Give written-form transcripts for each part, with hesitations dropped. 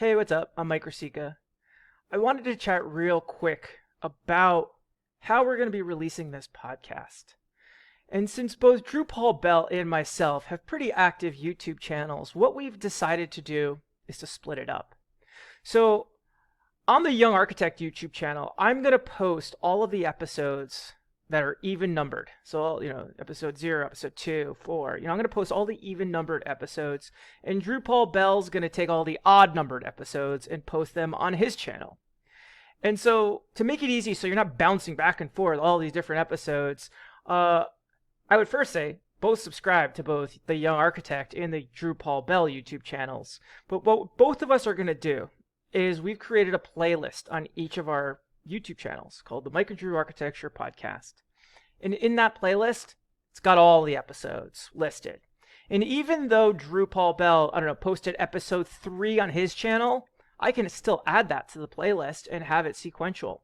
Hey, what's up? I'm Mike Rosica. I wanted to chat real quick about how we're going to be releasing this podcast. And since both Drew Paul Bell and myself have pretty active YouTube channels, what we've decided to do is to split it up. So on the Young Architect YouTube channel, I'm going to post all of the episodes that are even numbered. So, episode 0, episode 2, 4. I'm going to post all the even numbered episodes. And Drew Paul Bell's going to take all the odd numbered episodes and post them on his channel. And so to make it easy, so you're not bouncing back and forth all these different episodes, I would first say both subscribe to both the Young Architect and the Drew Paul Bell YouTube channels. But what both of us are going to do is we've created a playlist on each of our YouTube channels called the Mike and Drew Architecture Podcast. And in that playlist, it's got all the episodes listed. And even though Drew Paul Bell, posted episode 3 on his channel, I can still add that to the playlist and have it sequential.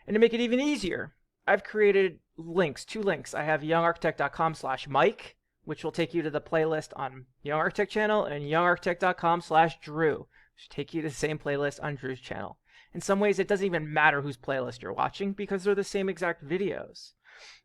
And to make it even easier, I've created links, 2 links. I have youngarchitect.com/Mike, which will take you to the playlist on Young Architect channel, and youngarchitect.com/Drew, which will take you to the same playlist on Drew's channel. In some ways, it doesn't even matter whose playlist you're watching because they're the same exact videos.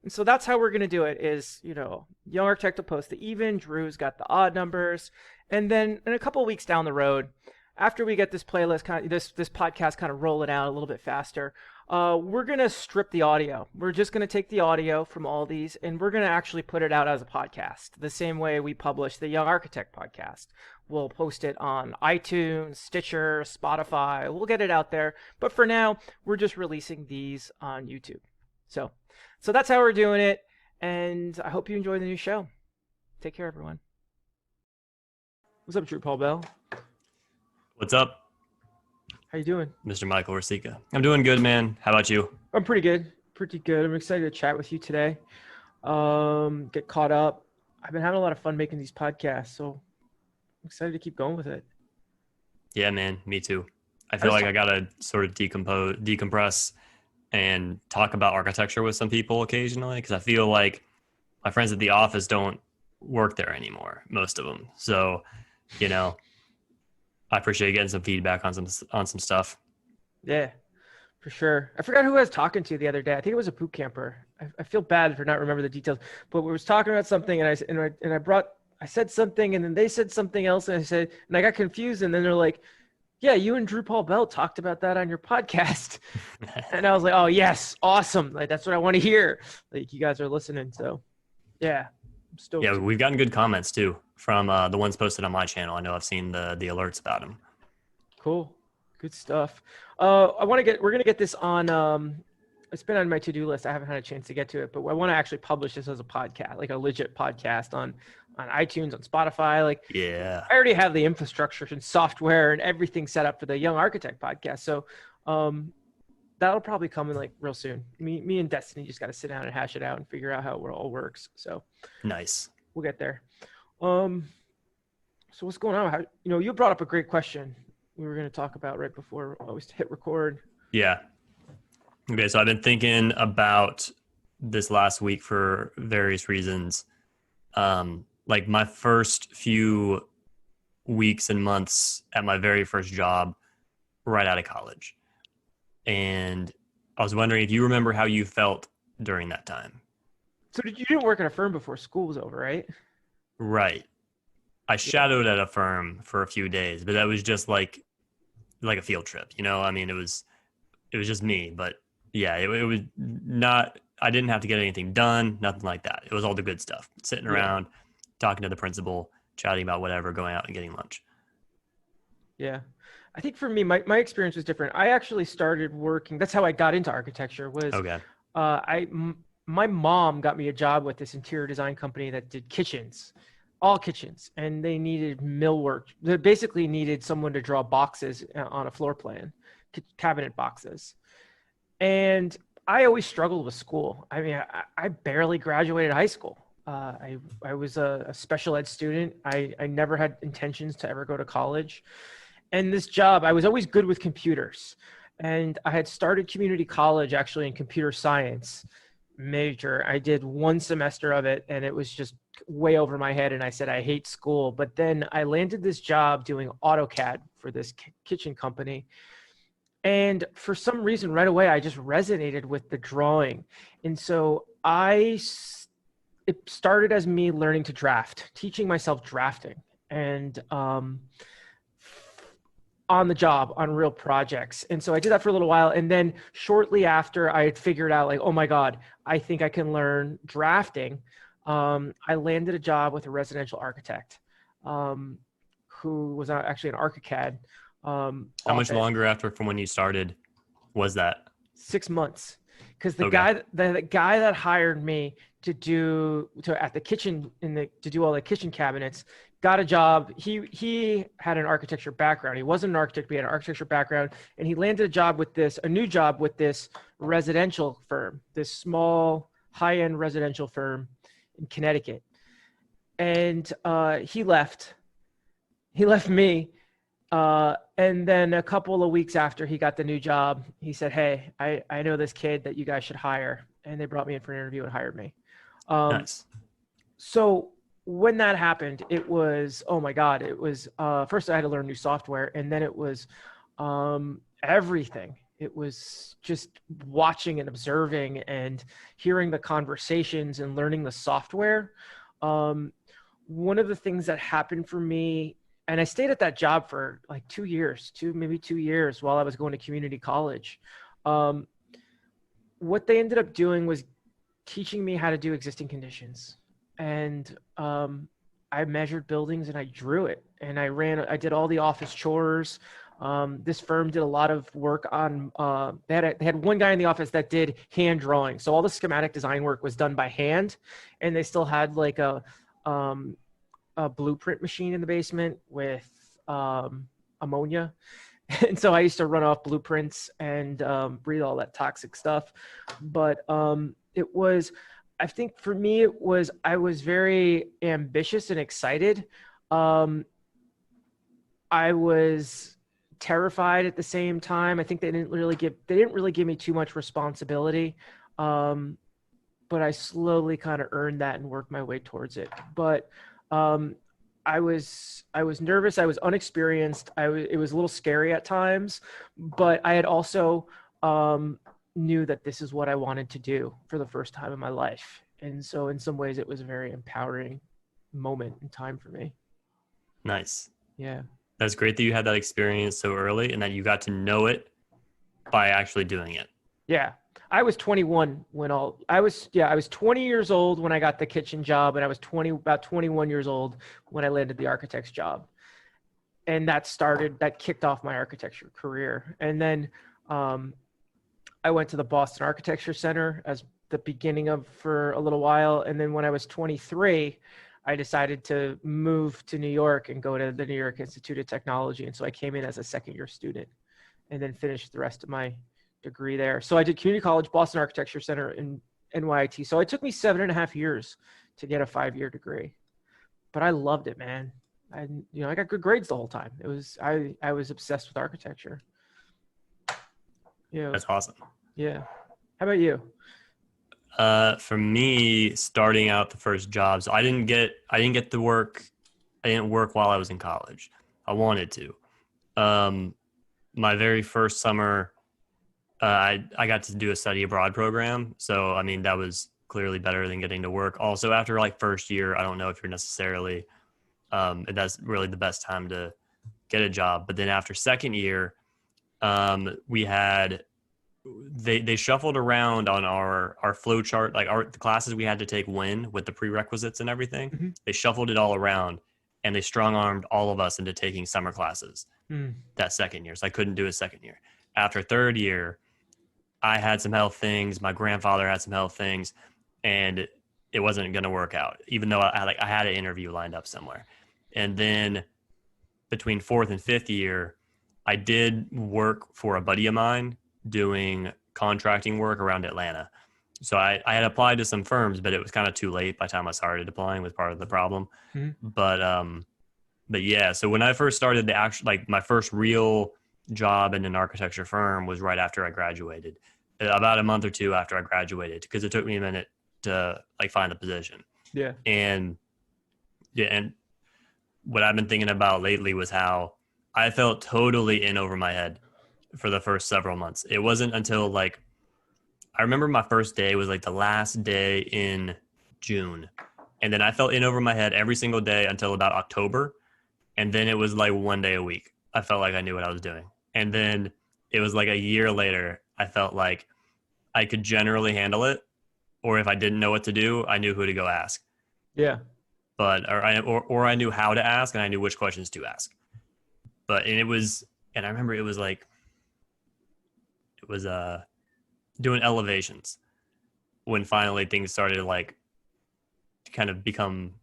And so that's how we're going to do it is, Young Architect will post the even, Drew's got the odd numbers. And then in a couple of weeks down the road, after we get this playlist, this podcast kind of rolling out a little bit faster, we're going to strip the audio. We're just going to take the audio from all these and we're going to actually put it out as a podcast, the same way we publish the Young Architect podcast. We'll post it on iTunes, Stitcher, Spotify. We'll get it out there. But for now, we're just releasing these on YouTube. So that's how we're doing it. And I hope you enjoy the new show. Take care, everyone. What's up, Drew Paul Bell? What's up? How you doing? Mr. Michael Rosica. I'm doing good, man. How about you? I'm pretty good. Pretty good. I'm excited to chat with you today. Get caught up. I've been having a lot of fun making these podcasts, so I'm excited to keep going with it. Yeah, man. Me too. I feel like I got to sort of decompress and talk about architecture with some people occasionally because I feel like my friends at the office don't work there anymore, most of them. So, I appreciate getting some feedback on some stuff. Yeah, for sure. I forgot who I was talking to the other day. I think it was a boot camper. I feel bad for not remembering the details, but we was talking about something and I said something and then they said something else and I got confused and then they're like, yeah, you and Drew Paul Bell talked about that on your podcast. And I was like, oh yes, awesome. Like, that's what I want to hear. Like you guys are listening. So yeah, I'm stoked. Yeah, we've gotten good comments too from the ones posted on my channel. I know I've seen the alerts about them. Cool. Good stuff. We're going to get this on, it's been on my to-do list. I haven't had a chance to get to it, but I want to actually publish this as a podcast, like a legit podcast on iTunes, on Spotify. Like, yeah, I already have the infrastructure and software and everything set up for the Young Architect podcast. So, that'll probably come in like real soon. Me and Destiny just got to sit down and hash it out and figure out how it all works. So nice. We'll get there. So what's going on? You brought up a great question we were going to talk about right before I was hit record. Yeah. Okay. So I've been thinking about this last week for various reasons. Like my first few weeks and months at my very first job right out of college. And I was wondering if you remember how you felt during that time. So you didn't work at a firm before school was over, right? Right. I shadowed at a firm for a few days, but that was just like a field trip, I mean, it was just me, but yeah, it was not, I didn't have to get anything done, nothing like that. It was all the good stuff, sitting around, talking to the principal, chatting about whatever, going out and getting lunch. Yeah. I think for me, my experience was different. I actually started working. That's how I got into architecture was, okay. My mom got me a job with this interior design company that did kitchens, all kitchens, and they needed millwork. They basically needed someone to draw boxes on a floor plan, cabinet boxes. And I always struggled with school. I mean, I barely graduated high school. I was a special ed student. I never had intentions to ever go to college. And this job, I was always good with computers. And I had started community college actually in computer science major. I did one semester of it and it was just way over my head and I said, I hate school. But then I landed this job doing AutoCAD for this kitchen company. And for some reason, right away, I just resonated with the drawing. And so it started as me learning to draft, teaching myself drafting, and on the job, on real projects. And so I did that for a little while. And then shortly after I had figured out, like, oh my God, I think I can learn drafting. I landed a job with a residential architect who was actually an ArchiCAD. How much longer after from when you started was that? 6 months. Because the guy that hired me to do all the kitchen cabinets got a job. He had an architecture background. He wasn't an architect, but he had an architecture background, and he landed a new job with this residential firm, this small high-end residential firm in Connecticut. And he left me. And then a couple of weeks after he got the new job, he said, hey, I know this kid that you guys should hire. And they brought me in for an interview and hired me. Nice. So when that happened, it was, oh my God, it was, first I had to learn new software, and then it was everything. It was just watching and observing and hearing the conversations and learning the software. One of the things that happened for me, and I stayed at that job for like 2 years, maybe 2 years while I was going to community college. What they ended up doing was teaching me how to do existing conditions. And I measured buildings and I drew it, and I did all the office chores. This firm did a lot of work on, they had one guy in the office that did hand drawing. So all the schematic design work was done by hand, and they still had like a blueprint machine in the basement with ammonia. And so I used to run off blueprints and breathe all that toxic stuff. But I think for me, I was very ambitious and excited. I was terrified at the same time. I think they didn't really give me too much responsibility. But I slowly kind of earned that and worked my way towards it. But I was nervous. I was unexperienced. It was a little scary at times, but I had also knew that this is what I wanted to do for the first time in my life. And so in some ways it was a very empowering moment in time for me. Nice. Yeah. That's great that you had that experience so early and that you got to know it by actually doing it. Yeah. I was 21 I was 20 years old when I got the kitchen job, and I was about 21 years old when I landed the architect's job. And that kicked off my architecture career. And then I went to the Boston Architecture Center as the beginning for a little while. And then when I was 23, I decided to move to New York and go to the New York Institute of Technology. And so I came in as a second-year student and then finished the rest of my degree there. So I did community college, Boston Architecture Center, in NYIT. So it took me 7.5 years to get a 5-year degree, but I loved it, man. I got good grades the whole time. I was obsessed with architecture. Yeah. That's awesome. Yeah. How about you? For me, starting out the first job, so I didn't work while I was in college. I wanted to. My very first summer, I got to do a study abroad program. So, I mean, that was clearly better than getting to work. Also, after like first year, I don't know if you're necessarily, that's really the best time to get a job. But then after second year, they shuffled around on our flow chart, like the classes we had to take with the prerequisites and everything. Mm-hmm. They shuffled it all around, and they strong-armed all of us into taking summer classes that second year. So I couldn't do a second year. After third year, I had some health things. My grandfather had some health things, and it wasn't going to work out, even though I had an interview lined up somewhere. And then between fourth and fifth year, I did work for a buddy of mine doing contracting work around Atlanta. So I had applied to some firms, but it was kind of too late by the time I started applying, was part of the problem. Mm-hmm. But yeah, so when I first started my first real job in an architecture firm was right after I graduated, about a month or two after I graduated, because it took me a minute to like find the position. Yeah. And Yeah, and what I've been thinking about lately was how I felt totally in over my head for the first several months. It wasn't until like I remember my first day was like the last day in June. And then I felt in over my head every single day until about October. And then it was like one day a week. I felt like I knew what I was doing. And then it was like a year later, I felt like I could generally handle it. Or if I didn't know what to do, I knew who to go ask. Yeah. But or I knew how to ask and I knew which questions to ask. But and it was and I remember it was doing elevations when finally things started like to kind of become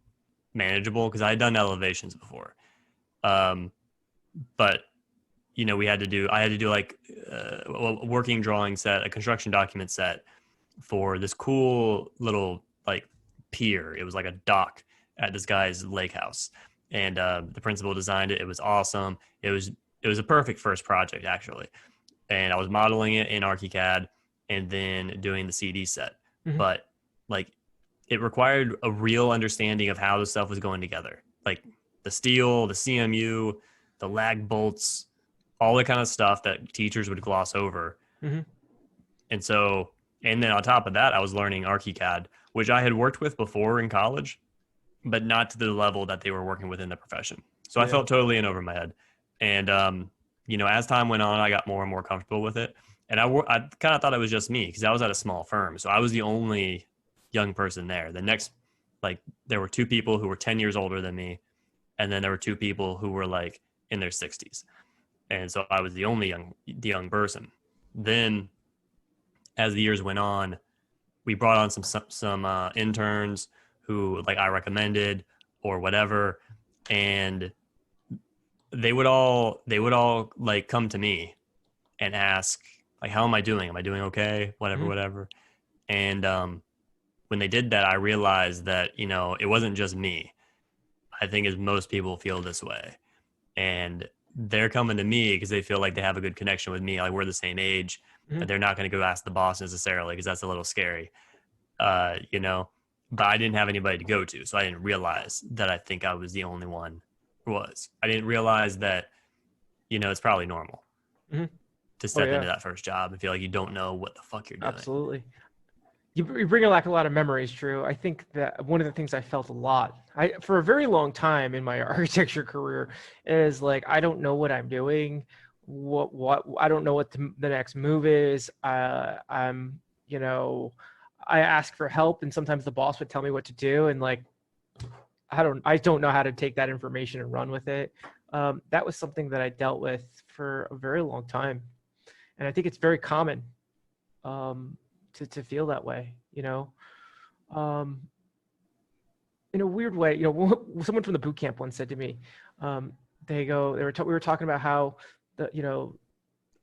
manageable because I had done elevations before. Um, but I had to do like a working drawing set, a construction document set for this cool little like pier. It was like a dock at this guy's lake house, and the principal designed it. It was awesome. It was a perfect first project actually, and I was modeling it in ArchiCAD and then doing the CD set. Hmm. But like it required a real understanding of how the stuff was going together, like the steel, the CMU, the lag bolts, all the kind of stuff that teachers would gloss over. Hmm. And so, and then on top of that, I was learning ArchiCAD, which I had worked with before in college, but not to the level that they were working with in the profession. So I Yeah. felt totally in over my head. And, as time went on, I got more and more comfortable with it. And I kind of thought it was just me because I was at a small firm. So I was the only young person there. There were two people who were 10 years older than me. And then there were two people who were like in their 60s. And so I was the young person. Then as the years went on, we brought on some interns who like I recommended or whatever. And they would all like come to me and ask like, how am I doing? Am I doing okay? Whatever, Hmm. whatever. And when they did that, I realized that, it wasn't just me. I think as most people feel this way. And they're coming to me because they feel like they have a good connection with me. Like we're the same age, Hmm. but they're not going to go ask the boss necessarily because that's a little scary, uh, you know, but I didn't have anybody to go to. So I didn't realize that I think I was the only one who was. I didn't realize that, it's probably normal Hmm. to Oh step yeah, into that first job and feel like you don't know what the fuck you're doing. absolutely. You bring back a lot of memories, Drew. I think that one of the things I felt a lot, for a very long time in my architecture career, is like I don't know what I'm doing. What I don't know what the next move is. I'm, I ask for help, and sometimes the boss would tell me what to do, and like I don't know how to take that information and run with it. That was something that I dealt with for a very long time, and I think it's very common. To feel that way, um, in a weird way. Someone from the boot camp once said to me, we were talking about how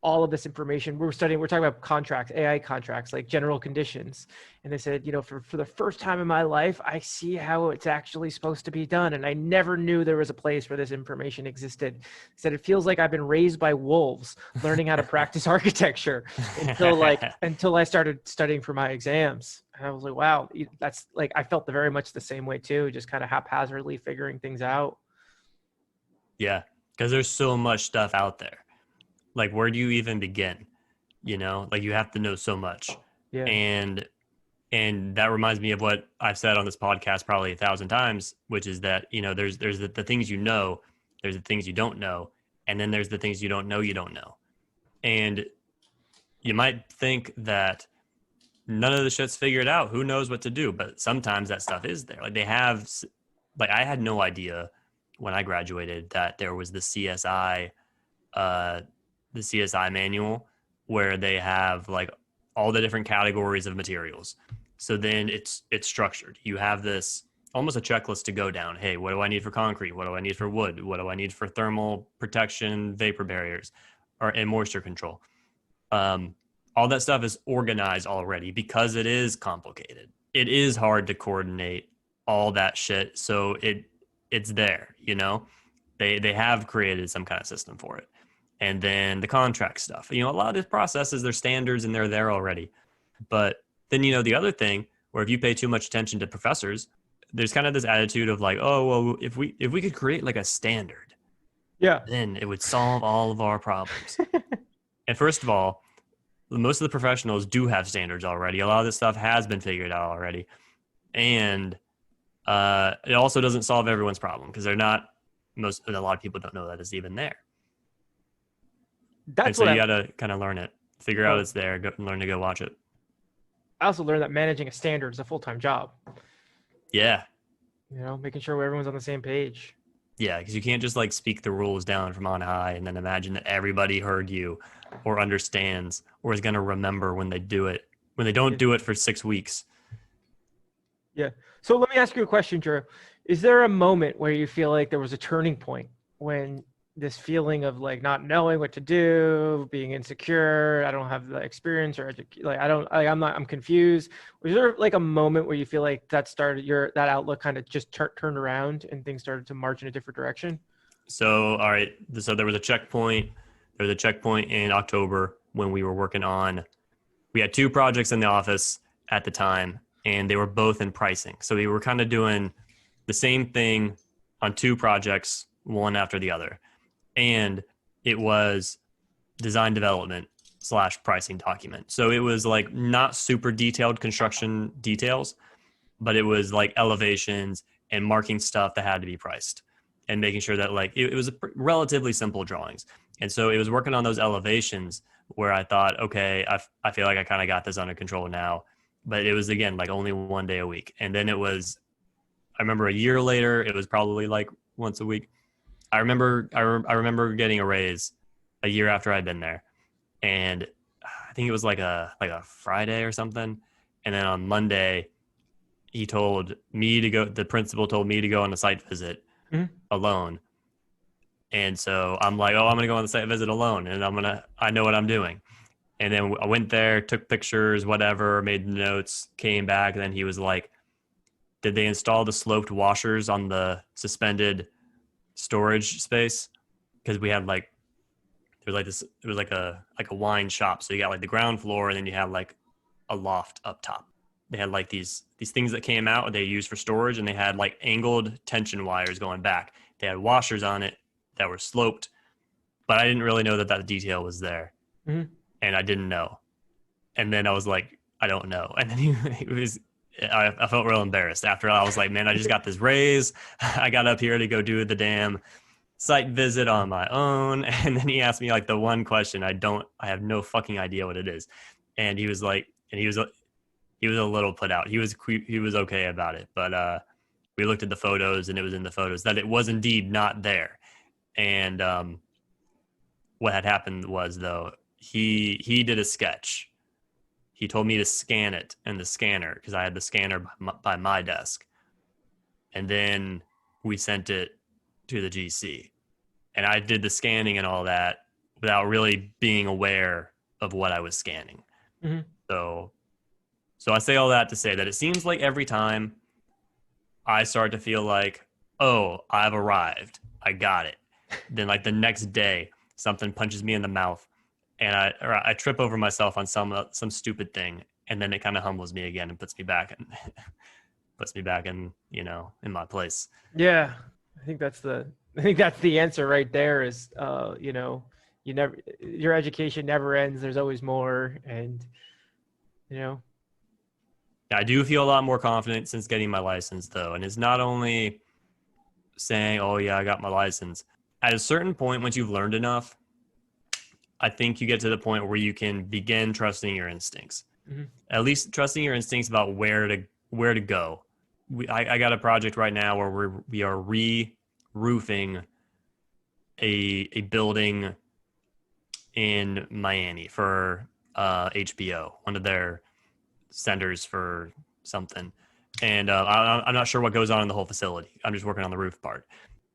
all of this information we're talking about contracts, AI contracts, like general conditions. And they said, for the first time in my life, I see how it's actually supposed to be done. And I never knew there was a place where this information existed. He said, it feels like I've been raised by wolves learning how to practice architecture until I started studying for my exams. And I was like, wow, that's like, I felt very much the same way too, just kind of haphazardly figuring things out. Yeah. Because there's so much stuff out there. Like, where do you even begin? Like you have to know so much. Yeah. And that reminds me of what I've said on this podcast probably 1,000 times, which is that, there's the things there's the things you don't know, and then there's the things you don't know. And you might think that none of the shit's figured out. Who knows what to do? But sometimes that stuff is there. Like I had no idea when I graduated that there was uh, the CSI manual where they have like all the different categories of materials. So then it's structured. You have this almost a checklist to go down. Hey, what do I need for concrete? What do I need for wood? What do I need for thermal protection, vapor barriers, and moisture control? All that stuff is organized already because it is complicated. It is hard to coordinate all that shit. So it's there, They have created some kind of system for it. And then the contract stuff. A lot of these processes, they're standards and they're there already. But then, the other thing where if you pay too much attention to professors, there's kind of this attitude of like, oh well, if we could create like a standard, Yeah. then it would solve all of our problems. And first of all, most of the professionals do have standards already. A lot of this stuff has been figured out already, and it also doesn't solve everyone's problem because they're not most. A lot of people don't know that it's even there, and That's so what you I got to kind of learn it, figure out oh, it's there, go, learn to go watch it. I also learned that managing a standard is a full-time job. Yeah, Making sure everyone's on the same page. yeah, because you can't just like speak the rules down from on high and then imagine that everybody heard you or understands or is going to remember when they do it. When they don't Yeah. do it for 6 weeks. Yeah. So let me ask you a question, Drew. Is there a moment where you feel like there was a turning point when this feeling of like not knowing what to do, being insecure, I don't have the experience or like I don't like I'm confused. Was there like a moment where you feel like that started that outlook kind of just turned around and things started to march in a different direction? So, all right. So there was a checkpoint. There was a checkpoint in October when we were working on. We had two projects in the office at the time, and they were both in pricing. So we were kind of doing the same thing on two projects, one after the other. And it was design development / pricing document. So it was like not super detailed construction details, but it was like elevations and marking stuff that had to be priced and making sure that like it was a relatively simple drawings. And so it was working on those elevations where I thought, okay, I feel like I kind of got this under control now. But it was, again, like only one day a week. And then it was, I remember a year later, it was probably like once a week. I remember getting a raise a year after I'd been there. And I think it was like a Friday or something. And then on Monday, the principal told me to go on a site visit alone. And so I'm like, oh, I'm going to go on the site visit alone and I know what I'm doing. And then I went there, took pictures, whatever, made notes, came back. And then he was like, did they install the sloped washers on the suspended storage space? Because we had like, there was like this, it was like a wine shop. So you got like the ground floor and then you had like a loft up top. They had like these things that came out they used for storage, and they had like angled tension wires going back. They had washers on it that were sloped, but I didn't really know that detail was there. Mm-hmm. And I didn't know. And then I was like, I don't know. And then I felt real embarrassed after. I was like, man, I just got this raise. I got up here to go do the damn site visit on my own. And then he asked me like the one question I have no fucking idea what it is. And he was like, he was a little put out. He was okay about it. But we looked at the photos, and it was in the photos that it was indeed not there. And what had happened was, though, he did a sketch. He told me to scan it in the scanner because I had the scanner by my desk. And then we sent it to the GC. And I did the scanning and all that without really being aware of what I was scanning. Mm-hmm. So I say all that to say that it seems like every time I start to feel like, oh, I've arrived, I got it. Then like the next day, something punches me in the mouth, and I trip over myself on some stupid thing, and then it kind of humbles me again and puts me back in in my place. Yeah, I think that's the answer right there. Is your education never ends. There's always more, and I do feel a lot more confident since getting my license, though. And it's not only saying, oh, yeah, I got my license. At a certain point, once you've learned enough, I think you get to the point where you can begin trusting your instincts. Mm-hmm. At least trusting your instincts about where to go. I got a project right now where we are re-roofing a building in Miami for HBO, one of their centers for something, and I'm not sure what goes on in the whole facility. I'm just working on the roof part.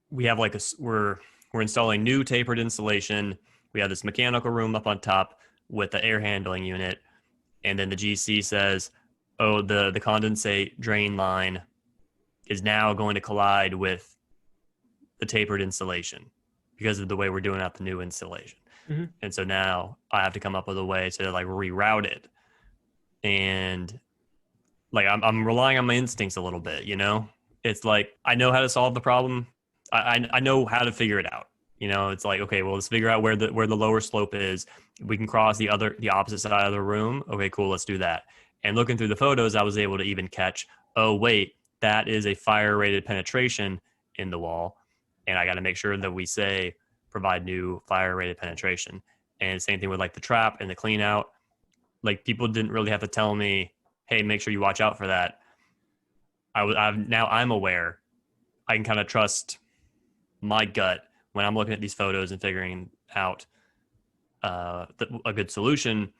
We have like we're installing new tapered insulation. We have this mechanical room up on top with the air handling unit, and then the GC says, oh, the condensate drain line is now going to collide with the tapered insulation because of the way we're doing out the new installation. Mm-hmm. And so now I have to come up with a way to like reroute it. And like I'm relying on my instincts a little bit, it's like I know how to solve the problem. I know how to figure it out. It's like, okay, well, let's figure out where the lower slope is. We can cross the opposite side of the room. Okay, cool, let's do that. And looking through the photos, I was able to even catch, oh wait, that is a fire rated penetration in the wall, and I got to make sure that we say provide new fire rated penetration. And same thing with like the trap and the clean out. Like people didn't really have to tell me, hey, make sure you watch out for that. Now I'm aware. I can kind of trust my gut when I'm looking at these photos and figuring out a good solution.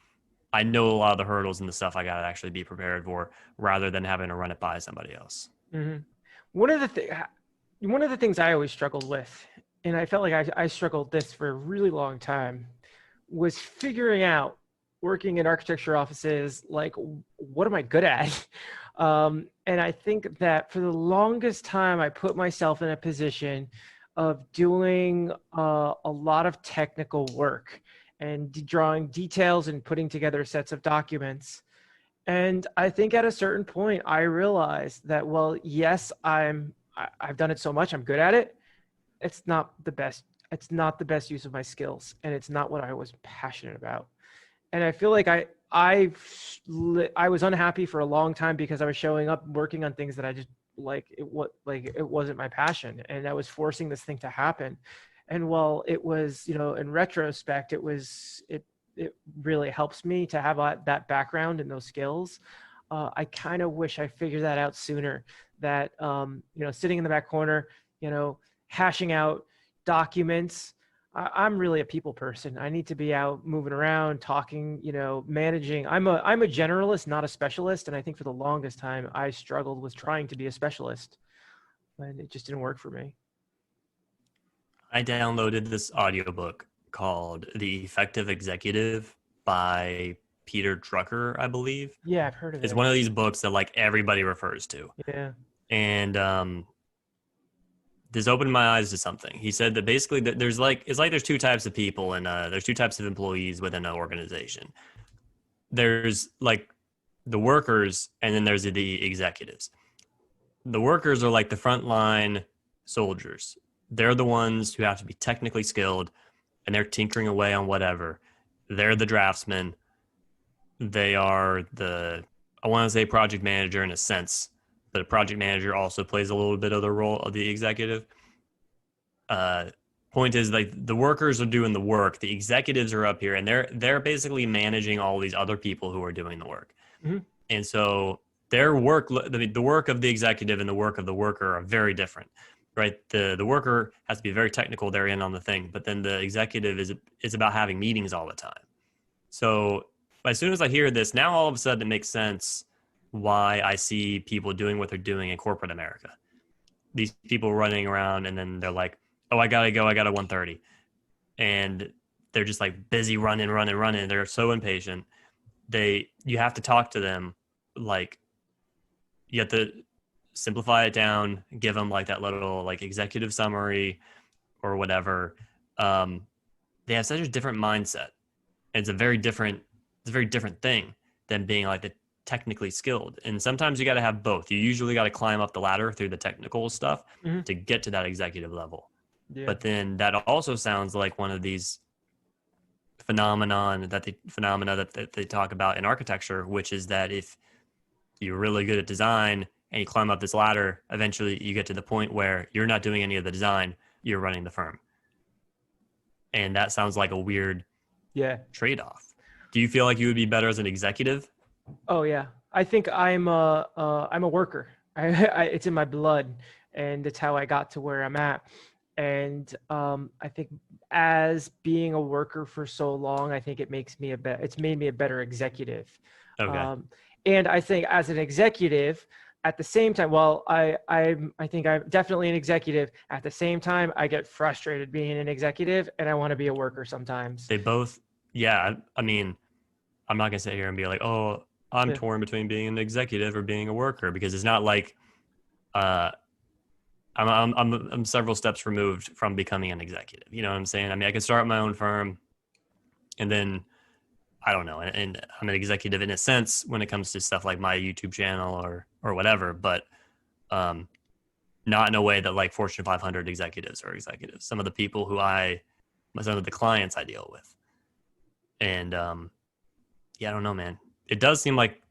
I know a lot of the hurdles and the stuff I got to actually be prepared for, rather than having to run it by somebody else. Mm-hmm. One of the things I always struggled with, and I felt like I struggled this for a really long time, was figuring out, working in architecture offices, like, what am I good at? And I think that for the longest time, I put myself in a position of doing a lot of technical work and drawing details and putting together sets of documents. And I think at a certain point, I realized that, well, yes, I've done it so much, I'm good at it. It's not the best. It's not the best use of my skills, and it's not what I was passionate about. And I feel like I was unhappy for a long time because I was showing up working on things that I just it wasn't my passion, and I was forcing this thing to happen. And while it was, in retrospect, it really helps me to have that background and those skills. I kind of wish I figured that out sooner. That sitting in the back corner, hashing out documents. I'm really a people person. I need to be out moving around, talking, managing. I'm a generalist, not a specialist. And I think for the longest time, I struggled with trying to be a specialist, and it just didn't work for me. I downloaded this audiobook called The Effective Executive by Peter Drucker, I believe. Yeah, I've heard of It's it. one of these books that like everybody refers to. Yeah. And this opened my eyes to something. He said that basically that there's two types of people, and there's two types of employees within an organization. There's like the workers, and then there's the executives. The workers are like the frontline soldiers. They're the ones who have to be technically skilled, and they're tinkering away on whatever. They're the draftsmen. They are I want to say project manager in a sense, but a project manager also plays a little bit of the role of the executive. Point is, like, the workers are doing the work. The executives are up here, and they're basically managing all these other people who are doing the work. Mm-hmm. And so their work, the work of the executive and the work of the worker are very different, right? The worker has to be very technical. They're in on the thing, but then the executive is about having meetings all the time. So as soon as I hear this, now all of a sudden it makes sense why I see people doing what they're doing in corporate America. These people running around, and then they're like, oh, I gotta go. I got a 1:30. And they're just like busy running. They're so impatient. You have to talk to them. Like, you have to simplify it down, give them like that little like executive summary or whatever. They have such a different mindset. And it's a very different thing than being like the technically skilled. And sometimes you got to have both. You usually got to climb up the ladder through the technical stuff Mm-hmm. to get to that executive level. Yeah. But then that also sounds like one of these phenomena that they talk about in architecture, which is that if you're really good at design and you climb up this ladder, eventually you get to the point where you're not doing any of the design, you're running the firm. And that sounds like a weird trade-off. Do you feel like you would be better as an executive? Oh yeah, I think I'm a worker. It's in my blood, and it's how I got to where I'm at. And I think as being a worker for so long, I think it's made me a better executive. Okay. And I think as an executive, at the same time, well, I think I'm definitely an executive. At the same time, I get frustrated being an executive, and I want to be a worker sometimes. They both, yeah. I mean, I'm not gonna sit here and be like, oh, I'm Yeah. torn between being an executive or being a worker, because it's not like uh, I'm several steps removed from becoming an executive. You know what I'm saying? I mean, I could start my own firm, and then I don't know, and I'm an executive in a sense when it comes to stuff like my YouTube channel or whatever. But not in a way that like Fortune 500 executives or executives, some of the people some of the clients I deal with. And yeah, I don't know, man. It does seem like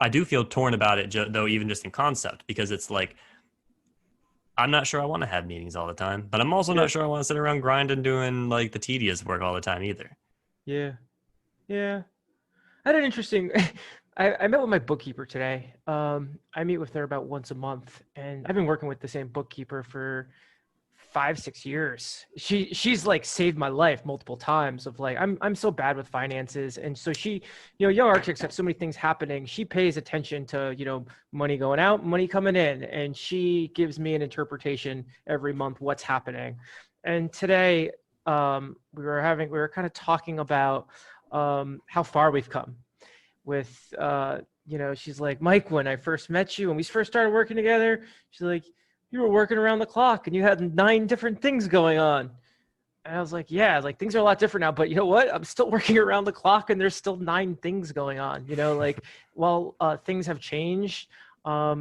I do feel torn about it, though, even just in concept, because it's like, I'm not sure I want to have meetings all the time, but I'm also Yeah. not sure I want to sit around grinding doing like the tedious work all the time either. Yeah. Yeah. I had an interesting. I met with my bookkeeper today. I meet with her about once a month, and I've been working with the same bookkeeper for 5, 6 years. She's like saved my life multiple times. Of like, I'm so bad with finances, and so she, young architects have so many things happening. She pays attention to money going out, money coming in, and she gives me an interpretation every month what's happening. And today, we were kind of talking about how far we've come with she's like, Mike, when I first met you and we first started working together, she's like, you were working around the clock and you had 9 different things going on. And I was like, yeah, like things are a lot different now, but you know what? I'm still working around the clock and there's still 9 things going on, like while things have changed. I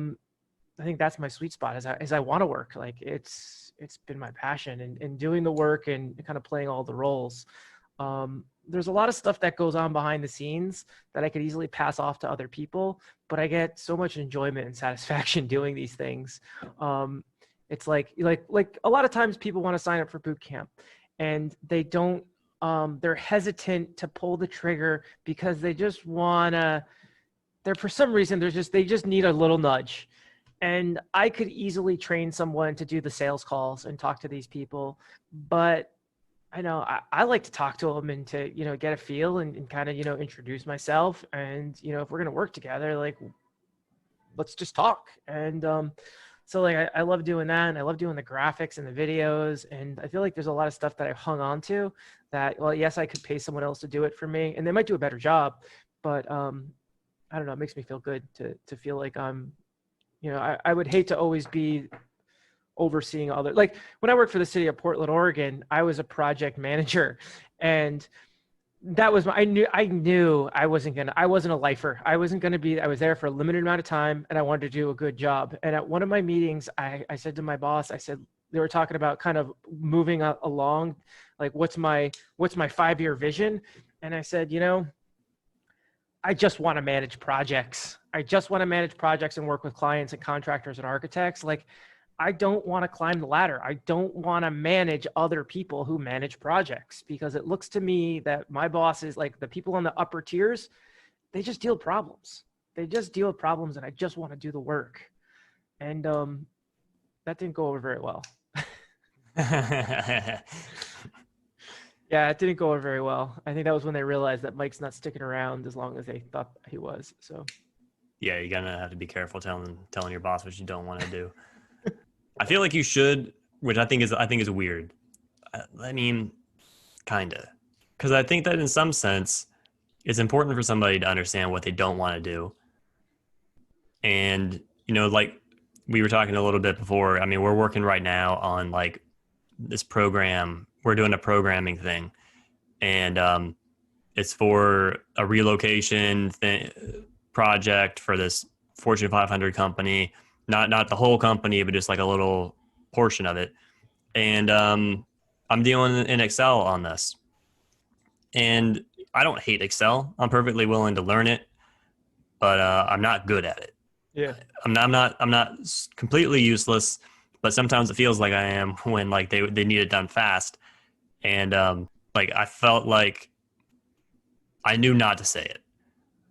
think that's my sweet spot as I want to work. Like it's been my passion and doing the work and kind of playing all the roles. There's a lot of stuff that goes on behind the scenes that I could easily pass off to other people, but I get so much enjoyment and satisfaction doing these things. It's like a lot of times people want to sign up for boot camp and they don't, they're hesitant to pull the trigger because they just for some reason, they just need a little nudge. And I could easily train someone to do the sales calls and talk to these people, but I know I like to talk to them and to, get a feel and kind of, introduce myself. And, if we're going to work together, like, let's just talk. And so like, I love doing that. And I love doing the graphics and the videos. And I feel like there's a lot of stuff that I've hung on to that, well, yes, I could pay someone else to do it for me and they might do a better job, but I don't know, it makes me feel good to feel like I'm, I would hate to always be overseeing other, like when I worked for the city of Portland, Oregon, I was a project manager, and that was I knew I wasn't a lifer. I was there for a limited amount of time and I wanted to do a good job. And at one of my meetings, I said to my boss, I said, they were talking about kind of moving along, like what's my 5-year vision. And I said, I just want to manage projects. I just want to manage projects and work with clients and contractors and architects. Like, I don't want to climb the ladder. I don't want to manage other people who manage projects, because it looks to me that my bosses, like the people on the upper tiers, they just deal with problems. They just deal with problems, and I just want to do the work. And that didn't go over very well. Yeah, it didn't go over very well. I think that was when they realized that Mike's not sticking around as long as they thought he was. So yeah, you're gonna have to be careful telling your boss what you don't want to do. I feel like you should, which I think is weird. I mean, kinda, because I think that in some sense, it's important for somebody to understand what they don't want to do. And like we were talking a little bit before. I mean, we're working right now on like this program. We're doing a programming thing, and it's for a relocation project for this Fortune 500 company. Not the whole company, but just like a little portion of it. And I'm dealing in Excel on this. And I don't hate Excel. I'm perfectly willing to learn it, but I'm not good at it. yeah, I'm not completely useless, but sometimes it feels like I am when like they need it done fast. And like I felt like I knew not to say it,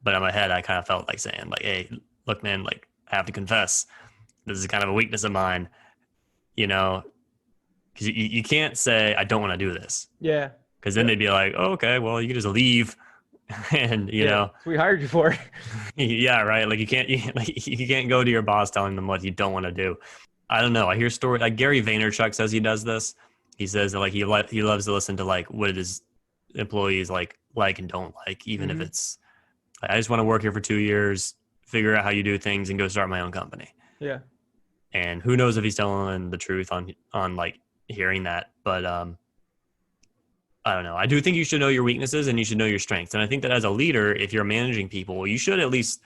but in my head I kind of felt like saying like, hey, look, man, like I have to confess, this is kind of a weakness of mine, because you can't say I don't want to do this. yeah. Because then they'd be like, oh, okay, well, you can just leave, and That's what we hired you for. yeah, right. Like you can't go to your boss telling them what you don't want to do. I don't know. I hear stories like Gary Vaynerchuk says he does this. He says that like he loves to listen to like what his employees like and don't like, even if it's like, I just want to work here for 2 years, figure out how you do things, and go start my own company. Yeah. And who knows if he's telling the truth on like hearing that, but I don't know. I do think you should know your weaknesses and you should know your strengths. And I think that as a leader, if you're managing people, you should at least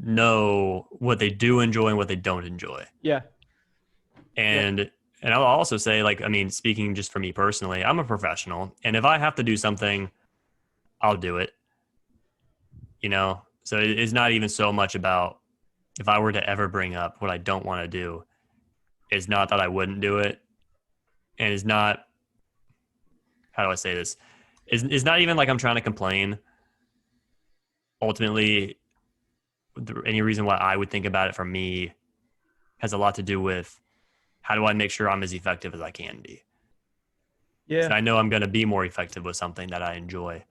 know what they do enjoy and what they don't enjoy. Yeah. Yeah. And I'll also say, like, I mean, speaking just for me personally, I'm a professional, and if I have to do something, I'll do it. You know, so it's not even so much about if I were to ever bring up what I don't want to do. It's not that I wouldn't do it, and it's not, how do I say this? It's not even like I'm trying to complain. Ultimately, any reason why I would think about it for me has a lot to do with how do I make sure I'm as effective as I can be. Yeah. So I know I'm going to be more effective with something that I enjoy.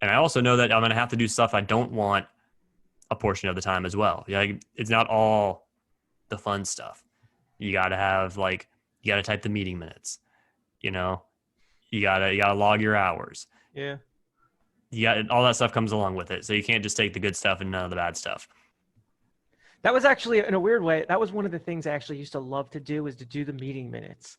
And I also know that I'm going to have to do stuff I don't want a portion of the time as well. Yeah, it's not all the fun stuff. You got to have like, you got to type the meeting minutes, you know, you got to log your hours. Yeah. You got all that stuff comes along with it. So you can't just take the good stuff and none of the bad stuff. That was actually, in a weird way, that was one of the things I actually used to love to do, is to do the meeting minutes,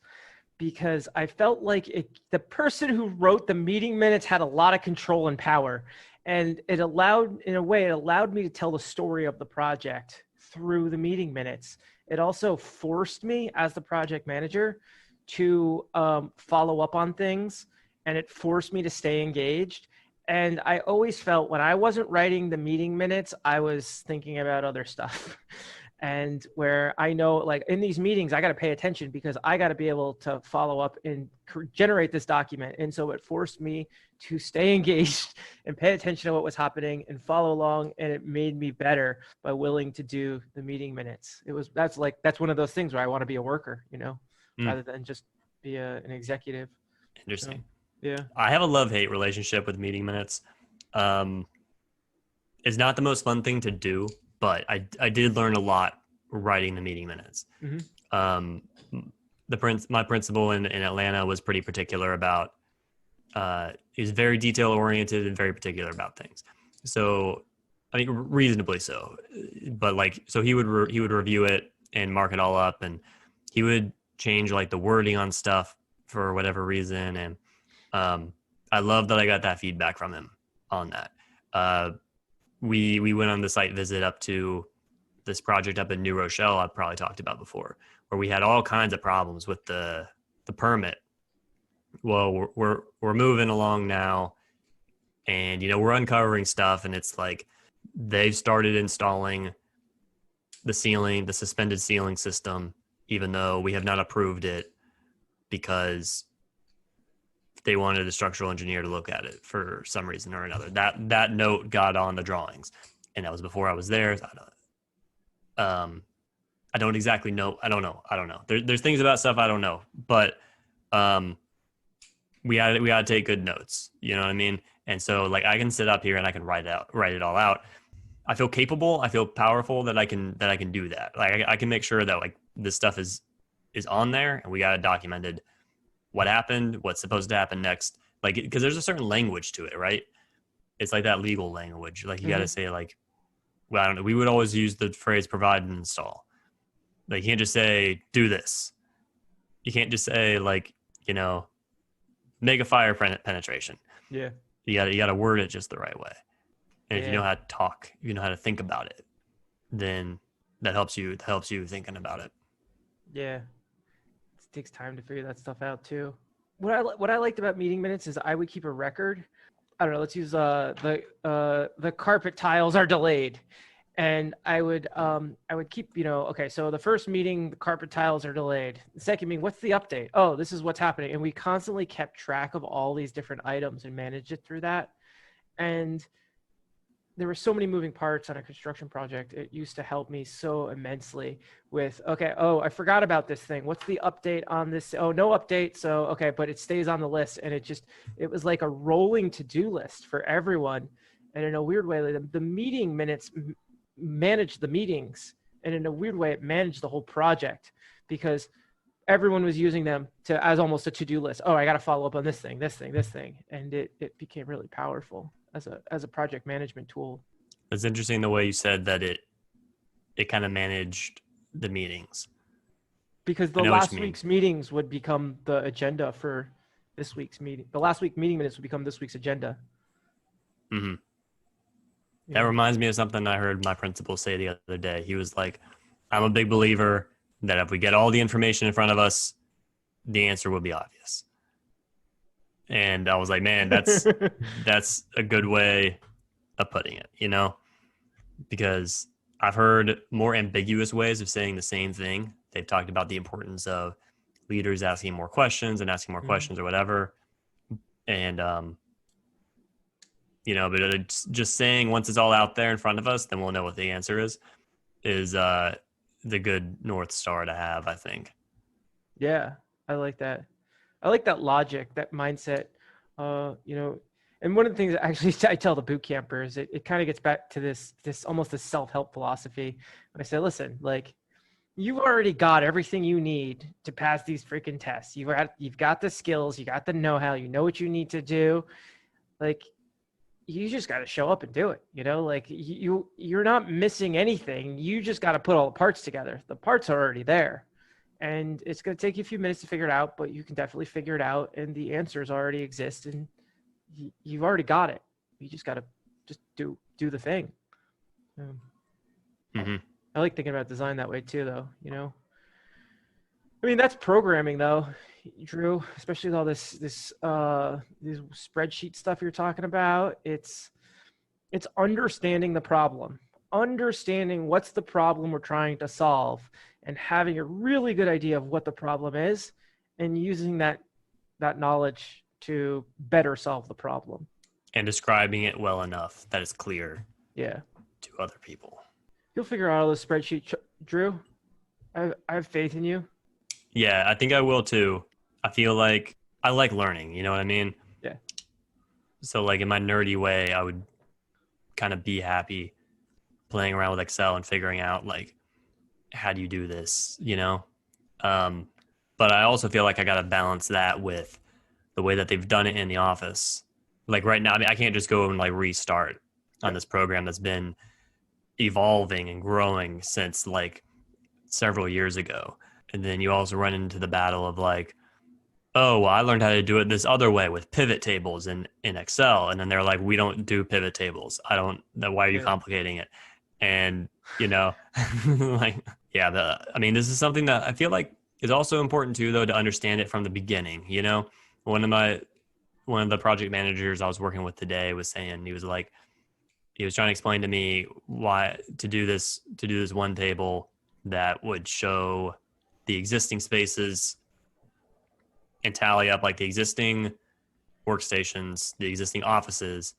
because I felt like the person who wrote the meeting minutes had a lot of control and power. And it allowed, in a way, it allowed me to tell the story of the project through the meeting minutes. It also forced me as the project manager to follow up on things, and it forced me to stay engaged. And I always felt when I wasn't writing the meeting minutes, I was thinking about other stuff. And where I know, like in these meetings, I got to pay attention because I got to be able to follow up and generate this document. And so it forced me to stay engaged and pay attention to what was happening and follow along. And it made me better by willing to do the meeting minutes. That's one of those things where I want to be a worker, Mm, rather than just be an executive. So, interesting. yeah. I have a love-hate relationship with meeting minutes. Um, it's not the most fun thing to do, but I did learn a lot writing the meeting minutes. Mm-hmm. Um, my principal in Atlanta was pretty particular about. He was very detail oriented and very particular about things. So, I mean, reasonably so. But like, so he would review it and mark it all up, and he would change like the wording on stuff for whatever reason. And I love that I got that feedback from him on that. Uh, we went on the site visit up to this project up in New Rochelle I've probably talked about before, where we had all kinds of problems with the permit. Well, we're moving along now, and we're uncovering stuff, and it's like they've started installing the suspended ceiling system, even though we have not approved it because they wanted a structural engineer to look at it for some reason or another. That note got on the drawings, and that was before I was there. I don't exactly know. I don't know. There's things about stuff I don't know, but um, we had to take good notes. You know what I mean? And so like I can sit up here and I can write it all out. I feel capable. I feel powerful that I can do that. Like I can make sure that like this stuff is on there, and we got it documented. What happened? What's supposed to happen next? Like because there's a certain language to it, right? It's like that legal language. Like you got to Mm-hmm. say like, well, I don't know. We would always use the phrase "provide and install." Like you can't just say "do this." You can't just say like make a fire penetration. Yeah. You gotta word it just the right way. And if you Yeah. know how to talk, you know how to think about it, then that helps you thinking about it. Yeah. It takes time to figure that stuff out too. What I liked about meeting minutes is I would keep a record. I don't know. Let's use the carpet tiles are delayed, and I would keep okay. So the first meeting, the carpet tiles are delayed. The second meeting, what's the update? Oh, this is what's happening, and we constantly kept track of all these different items and managed it through that. And there were so many moving parts on a construction project. It used to help me so immensely with, okay, oh, I forgot about this thing. What's the update on this? Oh, no update. So, okay, but it stays on the list. And it was like a rolling to-do list for everyone. And in a weird way, the meeting minutes managed the meetings. And in a weird way, it managed the whole project because everyone was using them as almost a to-do list. Oh, I got to follow up on this thing, this thing, this thing. And it became really powerful as a project management tool. It's interesting the way you said that it kind of managed the meetings. Because I the know what you last mean. week's meetings would become the agenda for this week's meeting. The last week meeting minutes would become this week's agenda. Hmm. That Yeah. reminds me of something I heard my principal say the other day. He was like, "I'm a big believer that if we get all the information in front of us, the answer will be obvious. And I was like, man, that's a good way of putting it, you know, because I've heard more ambiguous ways of saying the same thing. They've talked about the importance of leaders asking more questions and asking more questions or whatever. And, you know, but it's just saying once it's all out there in front of us, then we'll know what the answer is the good North Star to have, I think. Yeah, I like that. I like that logic, that mindset. You know, and one of the things that actually I tell the boot campers, it kind of gets back to this almost this self-help philosophy. And I say, listen, like, you've already got everything you need to pass these freaking tests. You've got the skills, you got the know-how, you know what you need to do. Like, you just got to show up and do it. You know, like you're not missing anything. You just got to put all the parts together. The parts are already there. And it's going to take you a few minutes to figure it out, but you can definitely figure it out. And the answers already exist, and you've already got it. You just got to just do the thing. I like thinking about design that way too, though. You know, I mean, that's programming, though, Drew. Especially with all this spreadsheet stuff you're talking about. It's understanding the problem, understanding what's the problem we're trying to solve, and having a really good idea of what the problem is, and using that knowledge to better solve the problem. And describing it well enough that it's clear to other people. You'll figure out all the spreadsheet, Drew. I have faith in you. Yeah, I think I will too. I feel like I like learning, you know what I mean? Yeah. So like in my nerdy way, I would kind of be happy playing around with Excel and figuring out like, how do you do this, you know? But I also feel like I got to balance that with the way that they've done it in the office. Like right now, I mean, I can't just go and like restart on this program that's been evolving and growing since like several years ago. And then you also run into the battle of like, oh, well, I learned how to do it this other way with pivot tables in Excel. And then they're like, we don't do pivot tables. Why are you complicating it? And, you know, like, yeah, I mean, this is something that I feel like is also important too, though, to understand it from the beginning. You know, one of the project managers I was working with today was saying, he was trying to explain to me why to do this one table that would show the existing spaces and tally up like the existing workstations, the existing offices,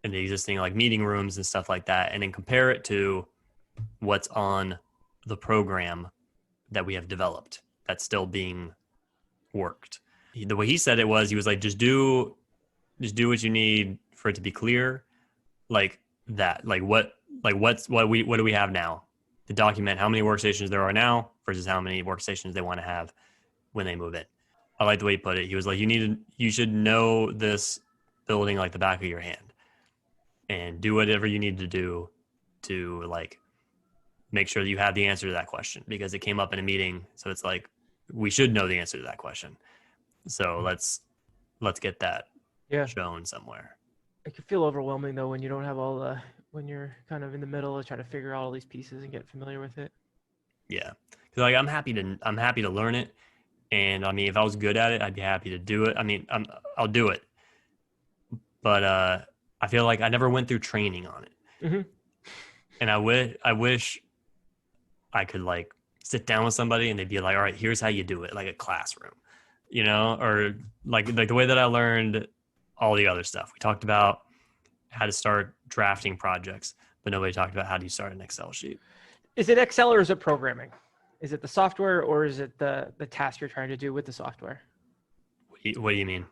and the existing like meeting rooms and stuff like that, and then compare it to what's on the program that we have developed that's still being worked. The way he said it was, he was like, just do what you need for it to be clear, like that, like what do we have now to document how many workstations there are now versus how many workstations they want to have when they move it. I like the way he put it. He was like, you should know this building like the back of your hand, and do whatever you need to do to like make sure that you have the answer to that question, because it came up in a meeting. So it's like, we should know the answer to that question. So let's get that shown somewhere. It can feel overwhelming though when you don't have when you're kind of in the middle of trying to figure out all these pieces and get familiar with it. Yeah. Cause like I'm happy to learn it. And I mean, if I was good at it, I'd be happy to do it. I mean, I'll do it, but I feel like I never went through training on it. Mm-hmm. And I wish I could like sit down with somebody and they'd be like, all right, here's how you do it, like a classroom, you know, or like the way that I learned all the other stuff. We talked about how to start drafting projects, but nobody talked about how do you start an Excel sheet. Is it Excel or is it programming? Is it the software or is it the task you're trying to do with the software? What do you mean?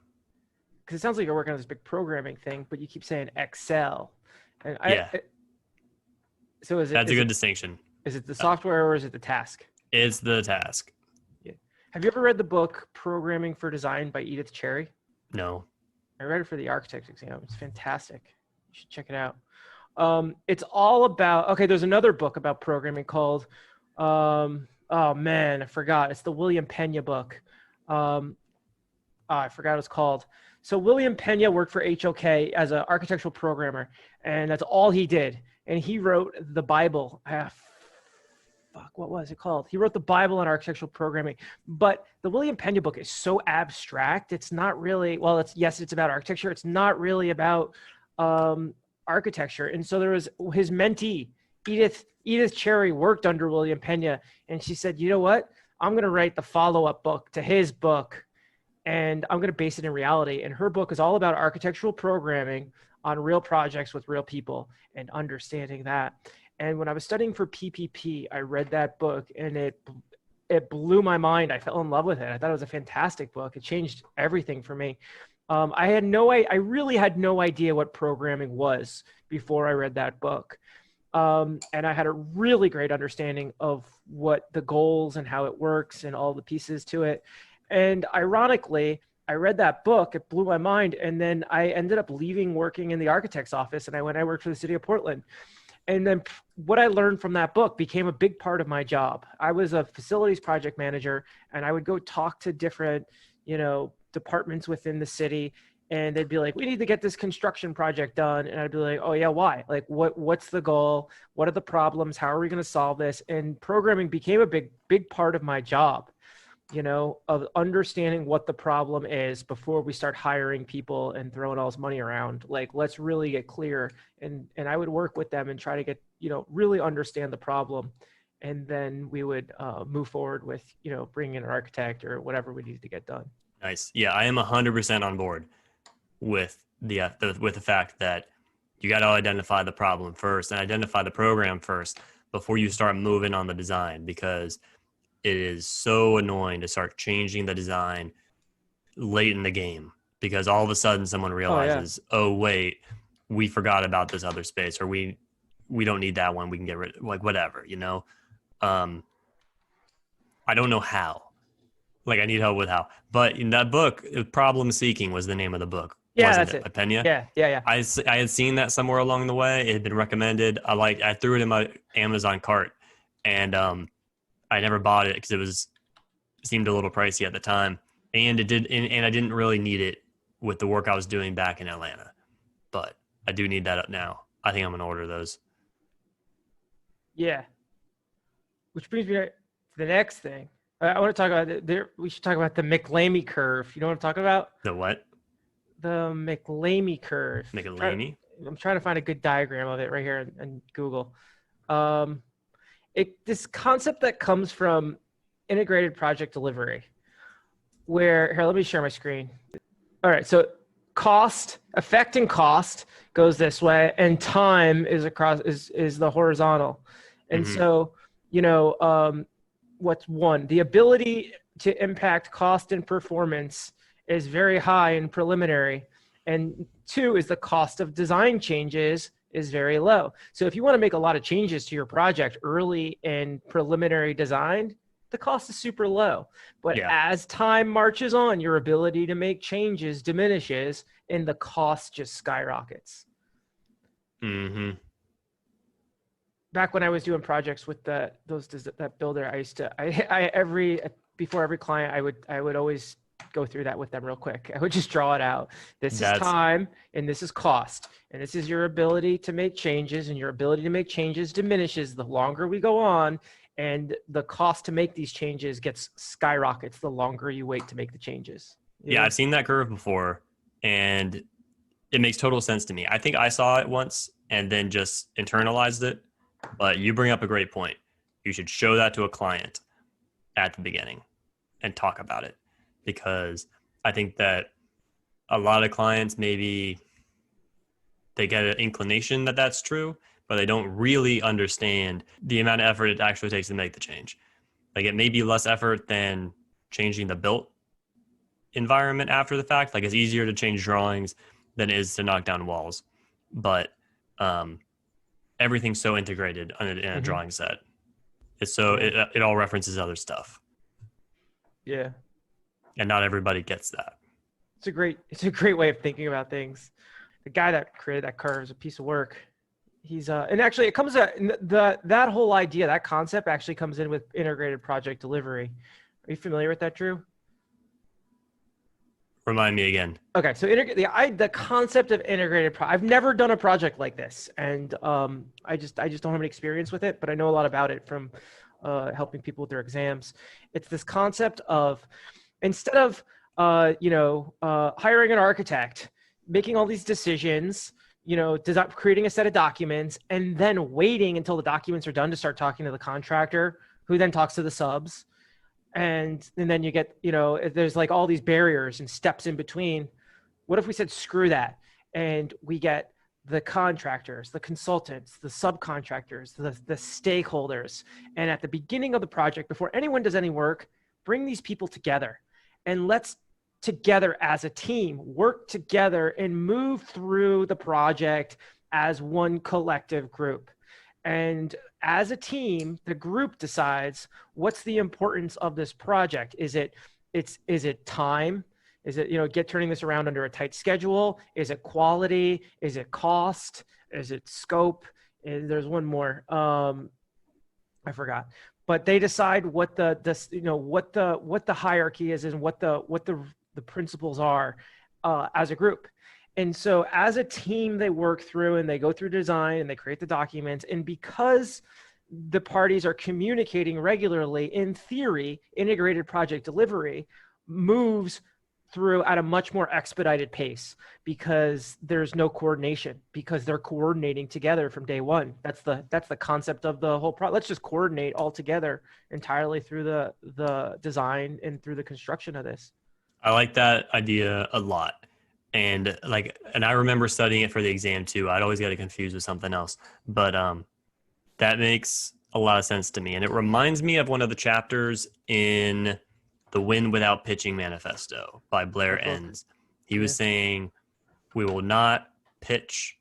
Because it sounds like you're working on this big programming thing, but you keep saying Excel. And so that's a good distinction. Is it the software or is it the task? It's the task. Yeah. Have you ever read the book Programming for Design by Edith Cherry? No. I read it for the architect's exam. It's fantastic. You should check it out. It's all about, okay, there's another book about programming called, oh man, I forgot. It's the William Pena book. I forgot what it's called. So William Pena worked for HOK as an architectural programmer, and that's all he did. And he wrote the Bible. what was it called? He wrote the Bible on architectural programming, but the William Pena book is so abstract. It's not really, well, it's about architecture. It's not really about architecture. And so there was his mentee, Edith Cherry, worked under William Pena, and she said, you know what? I'm going to write the follow-up book to his book, and I'm going to base it in reality. And her book is all about architectural programming on real projects with real people and understanding that. And when I was studying for PPP, I read that book, and it blew my mind. I fell in love with it. I thought it was a fantastic book. It changed everything for me. I really had no idea what programming was before I read that book. And I had a really great understanding of what the goals and how it works and all the pieces to it. And ironically, I read that book, it blew my mind. And then I ended up leaving working in the architect's office, and I worked for the city of Portland. And then what I learned from that book became a big part of my job. I was a facilities project manager, and I would go talk to different, departments within the city, and they'd be like, we need to get this construction project done. And I'd be like, oh yeah, why? Like, what's the goal? What are the problems? How are we going to solve this? And programming became a big part of my job, of understanding what the problem is before we start hiring people and throwing all this money around. Like, let's really get clear. And I would work with them and try to get, really understand the problem. And then we would move forward with, bringing in an architect or whatever we needed to get done. Nice. Yeah, I am 100% on board with the fact that you got to identify the problem first and identify the program first before you start moving on the design, because it is so annoying to start changing the design late in the game, because all of a sudden someone realizes, oh wait, we forgot about this other space, or we don't need that one. We can get rid of, like, whatever, I don't know how. Like, I need help with how. But in that book, Problem Seeking was the name of the book. Yeah, wasn't that's it? it. Pena? Yeah. I had seen that somewhere along the way. It had been recommended. I threw it in my Amazon cart, and I never bought it because it seemed a little pricey at the time, and it did, and I didn't really need it with the work I was doing back in Atlanta. But I do need that up now. I think I'm gonna order those. Yeah. Which brings me to the next thing. I want to talk about we should talk about the Mclamey Curve. You know what I'm talking about? The what? The Mclamey Curve. Mclamey? I'm trying to find a good diagram of it right here in Google. This concept that comes from integrated project delivery, where, here, let me share my screen. All right, so affecting cost goes this way, and time is the horizontal. And so, what's one? The ability to impact cost and performance is very high in preliminary. And two is the cost of design changes is very low. So if you want to make a lot of changes to your project early in preliminary design, the cost is super low. But as time marches on, your ability to make changes diminishes and the cost just skyrockets. Mm-hmm. Back when I was doing projects with that builder, I used to, before every client, I would always go through that with them real quick. I would just draw it out. This is time, and this is cost, and this is your ability to make changes, and your ability to make changes diminishes the longer we go on, and the cost to make these changes skyrockets the longer you wait to make the changes. Yeah, I've seen that curve before, and it makes total sense to me. I think I saw it once and then just internalized it. But you bring up a great point. You should show that to a client at the beginning and talk about it, because I think that a lot of clients, maybe they get an inclination that that's true, but they don't really understand the amount of effort it actually takes to make the change. Like, it may be less effort than changing the built environment after the fact. Like, it's easier to change drawings than it is to knock down walls. But everything's so integrated in a drawing set. It's so it all references other stuff. Yeah. And not everybody gets that. It's a great way of thinking about things. The guy that created that curve is a piece of work. He's and actually it comes that whole idea, that concept actually comes in with integrated project delivery. Are you familiar with that, Drew? Remind me again. Okay, so the concept of integrated I've never done a project like this, and I just don't have any experience with it, but I know a lot about it from helping people with their exams. It's this concept of, instead of hiring an architect, making all these decisions, creating a set of documents, and then waiting until the documents are done to start talking to the contractor, who then talks to the subs, and then you get, there's like all these barriers and steps in between. What if we said screw that, and we get the contractors, the consultants, the subcontractors, the stakeholders, and at the beginning of the project, before anyone does any work, bring these people together, and let's together as a team work together and move through the project as one collective group. And as a team, the group decides what's the importance of this project. Is it time? Is it, turning this around under a tight schedule? Is it quality? Is it cost? Is it scope? There's one more. I forgot. But they decide what the hierarchy is and what the principles are as a group. And so as a team, they work through and they go through design and they create the documents. And because the parties are communicating regularly, in theory, integrated project delivery moves through at a much more expedited pace, because there's no coordination, because they're coordinating together from day one. That's the concept of the whole let's just coordinate all together entirely through the design and through the construction of this. I like that idea a lot. And I remember studying it for the exam too. I'd always get it confused with something else, but that makes a lot of sense to me. And it reminds me of one of the chapters in the Win Without Pitching Manifesto by Blair Enns. He was saying, we will not pitch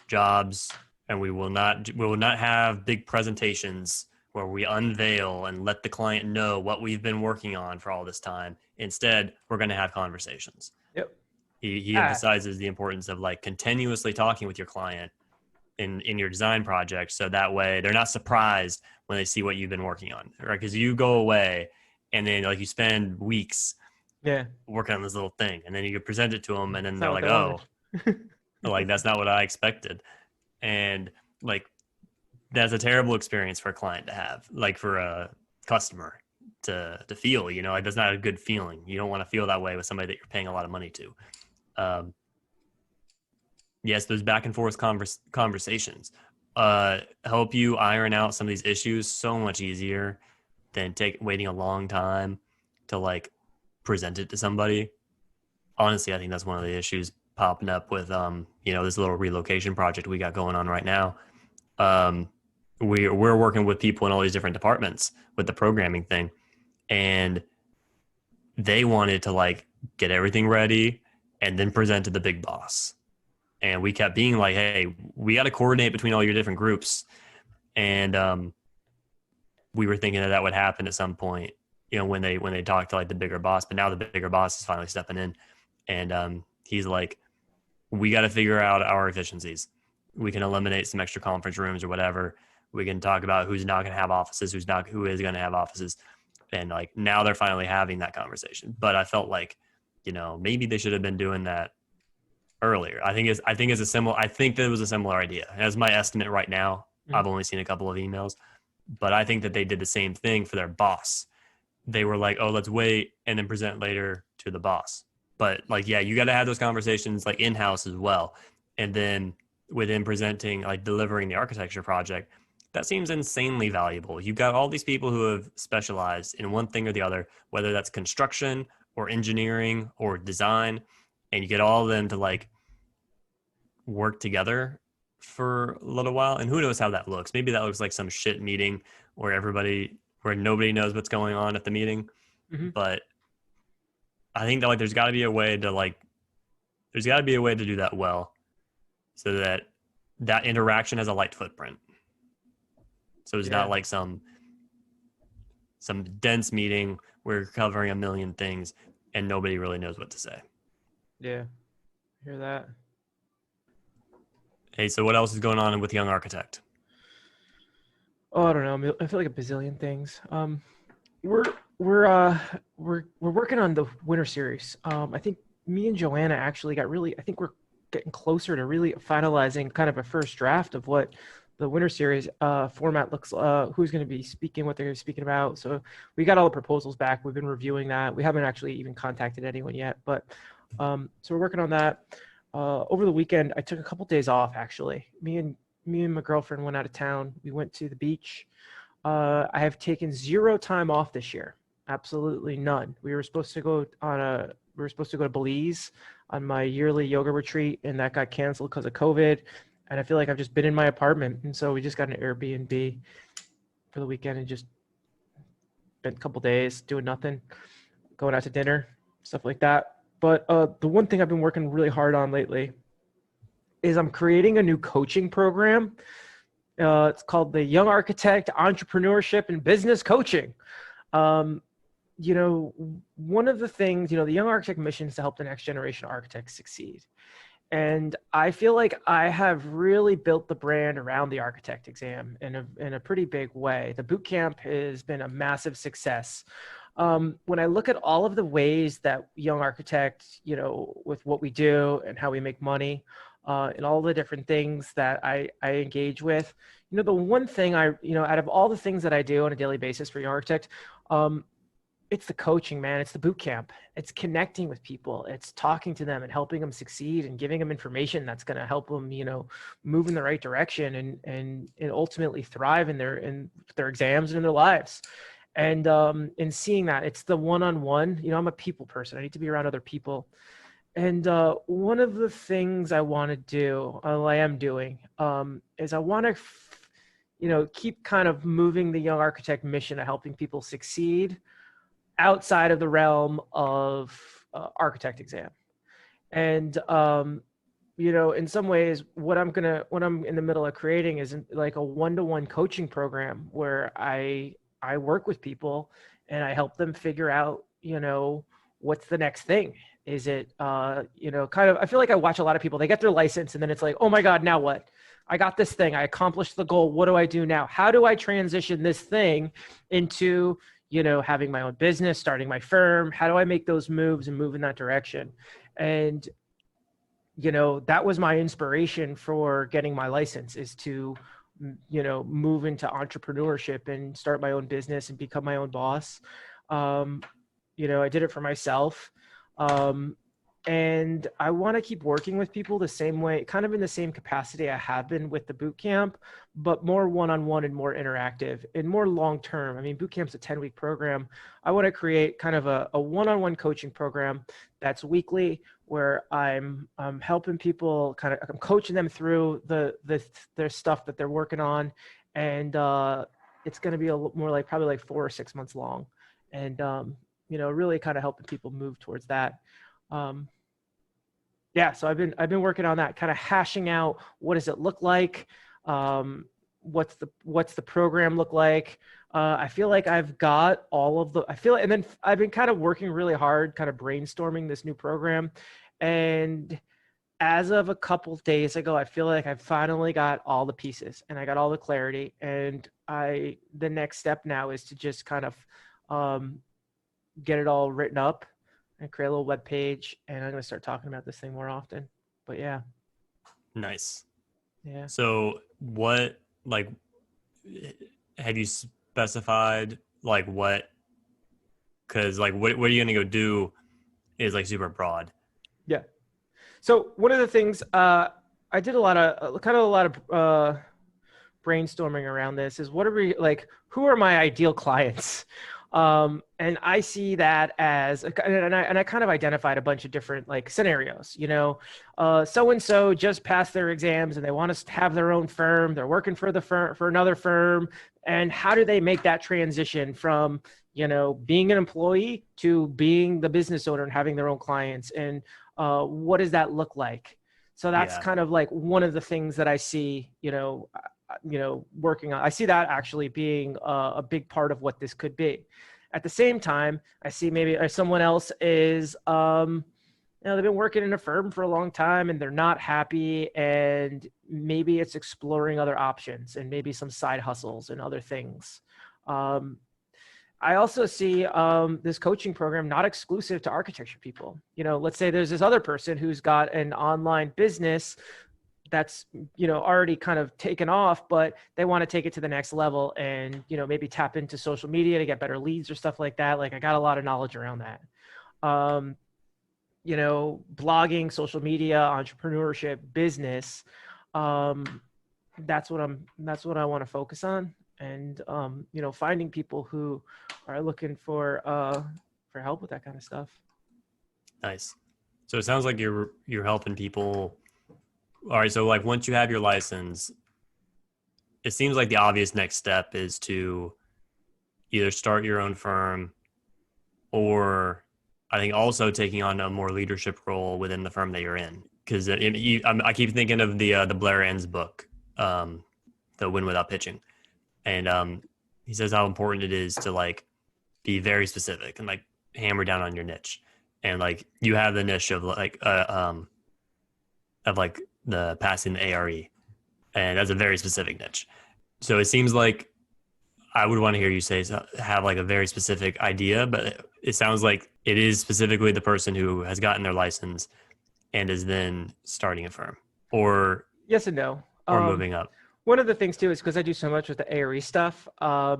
jobs, and we will not have big presentations where we unveil and let the client know what we've been working on for all this time. Instead, we're going to have conversations. Yep. He emphasizes the importance of continuously talking with your client in your design project, so that way they're not surprised when they see what you've been working on, right? Because you go away and then you spend weeks working on this little thing, and then you present it to them, and then they're like, oh, that's not what I expected. And that's a terrible experience for a client to have, for a customer to feel, that's not a good feeling. You don't want to feel that way with somebody that you're paying a lot of money to. Yes, those back and forth conversations help you iron out some of these issues so much easier than waiting a long time to present it to somebody. Honestly, I think that's one of the issues popping up with this little relocation project we got going on right now. We're working with people in all these different departments with the programming thing, and they wanted to get everything ready and then present to the big boss. And we kept being like, hey, we got to coordinate between all your different groups. And we were thinking that would happen at some point, when they talk to the bigger boss. But now the bigger boss is finally stepping in, and he's like, we got to figure out our efficiencies. We can eliminate some extra conference rooms or whatever. We can talk about who's not going to have offices, who is going to have offices. And now they're finally having that conversation. But I felt maybe they should have been doing that earlier. I think that was a similar idea. As my estimate right now, I've only seen a couple of emails, but I think that they did the same thing for their boss. They were like, oh, let's wait and then present later to the boss. But you got to have those conversations in-house as well. And then within presenting, delivering the architecture project, that seems insanely valuable. You've got all these people who have specialized in one thing or the other, whether that's construction or engineering or design, and you get all of them to work together for a little while. And who knows how that looks? Maybe that looks like some shit meeting where nobody knows what's going on at the meeting. Mm-hmm. But I think that there's got to be a way to do that well, so that interaction has a light footprint. So it's not some dense meeting where you're covering a million things and nobody really knows what to say. Yeah, hear that. Hey, so what else is going on with Young Architect? Oh, I don't know. I feel like a bazillion things. We're working on the winter series. I think me and Joanna actually I think we're getting closer to really finalizing kind of a first draft of what the winter series format looks, who's going to be speaking, what they're going to be speaking about. So we got all the proposals back. We've been reviewing that. We haven't actually even contacted anyone yet, but so we're working on that. Over the weekend, I took a couple days off. Actually, me and my girlfriend went out of town. We went to the beach. I have taken zero time off this year. Absolutely none. We were supposed to go to Belize on my yearly yoga retreat, and that got canceled because of COVID. And I feel like I've just been in my apartment, and so we just got an Airbnb for the weekend and just spent a couple days doing nothing, going out to dinner, stuff like that. But the one thing I've been working really hard on lately is I'm creating a new coaching program. It's called the Young Architect Entrepreneurship and Business Coaching. One of the things, the Young Architect mission is to help the next generation architects succeed. And I feel like I have really built the brand around the architect exam in a pretty big way. The boot camp has been a massive success. When I look at all of the ways that young architects, with what we do and how we make money, and all the different things that I engage with, the one thing out of all the things that I do on a daily basis for young architect, it's the coaching, man. It's the boot camp. It's connecting with people. It's talking to them and helping them succeed and giving them information that's going to help them, move in the right direction and ultimately thrive in their exams and in their lives. And in seeing that, it's the one-on-one. I'm a people person. I need to be around other people. And one of the things I want to do, I am doing, is I want to, keep kind of moving the young architect mission of helping people succeed outside of the realm of architect exam. And, in some ways, what I'm in the middle of creating is like a one-to-one coaching program where I work with people and I help them figure out, what's the next thing. Is it, I feel like I watch a lot of people, they get their license and then it's like, oh my God, now what? I got this thing. I accomplished the goal. What do I do now? How do I transition this thing into, having my own business, starting my firm? How do I make those moves and move in that direction? And, that was my inspiration for getting my license, is to, move into entrepreneurship and start my own business and become my own boss. I did it for myself. And I want to keep working with people the same way, kind of in the same capacity I have been with the boot camp, but more one-on-one and more interactive and more long-term. I mean, boot camp's a 10-week program. I want to create kind of a one-on-one coaching program that's weekly, where I'm helping people, I'm coaching them through their stuff that they're working on. And it's going to be more probably like 4 or 6 months long. And, really kind of helping people move towards that. So I've been working on that, kind of hashing out what does it look like, what's the program look like. I feel like I've got all of and then I've been kind of working really hard, kind of brainstorming this new program. And as of a couple of days ago, I feel like I've finally got all the pieces and I got all the clarity. And the next step now is to just kind of get it all written up and create a little web page, and I'm going to start talking about this thing more often. But yeah. Nice. Yeah. So what, have you specified what, cause what are you going to go do is super broad. Yeah. So one of the things, I did a lot of brainstorming around this is who are my ideal clients? And I see that as, and I kind of identified a bunch of different scenarios, so-and-so just passed their exams and they want to have their own firm. They're working for another firm. And how do they make that transition from, being an employee to being the business owner and having their own clients? And, what does that look like? So that's kind of one of the things that I see, working on. I see that actually being a big part of what this could be. At the same time, I see maybe someone else is, they've been working in a firm for a long time and they're not happy, and maybe it's exploring other options and maybe some side hustles and other things. I also see this coaching program not exclusive to architecture people. Let's say there's this other person who's got an online business, that's, already kind of taken off, but they want to take it to the next level and, maybe tap into social media to get better leads or stuff like that. Like I got a lot of knowledge around that. Blogging, social media, entrepreneurship, business. That's what I want to focus on. And, finding people who are looking for help with that kind of stuff. Nice. So it sounds like you're helping people. All right. So like once you have your license, it seems like the obvious next step is to either start your own firm, or I think also taking on a more leadership role within the firm that you're in. Because I keep thinking of the Blair Ann's book, The Win Without Pitching, and he says how important it is to like be very specific and like hammer down on your niche. And like you have the niche of like the passing the ARE, and that's a very specific niche. So it seems like I would want to hear you say have like a very specific idea, but it sounds like it is specifically the person who has gotten their license and is then starting a firm, or yes and no, or moving up. One of the things too is because I do so much with the ARE stuff. I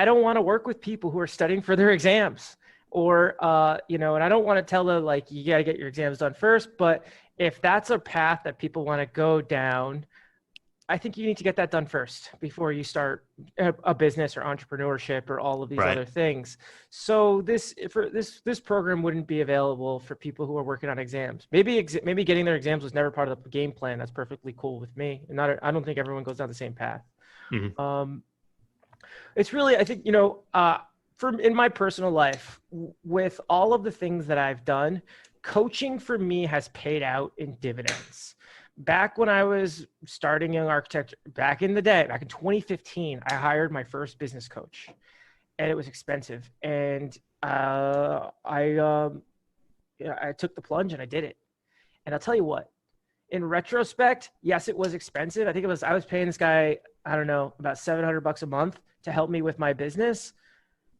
don't want to work with people who are studying for their exams, or and I don't want to tell them like you got to get your exams done first. But if that's a path that people want to go down, I think you need to get that done first before you start a business or entrepreneurship or all of these other things. So this program wouldn't be available for people who are working on exams. Maybe getting their exams was never part of the game plan. That's perfectly cool with me. And I don't think everyone goes down the same path. Mm-hmm. It's really, I think, in my personal life, with all of the things that I've done, coaching for me has paid out in dividends. Back when I was starting Young Architect, back in the day, back in 2015, I hired my first business coach, and it was expensive. And I took the plunge and I did it. And I'll tell you what, in retrospect, yes, it was expensive. I was paying this guy, I don't know, about $700 a month to help me with my business.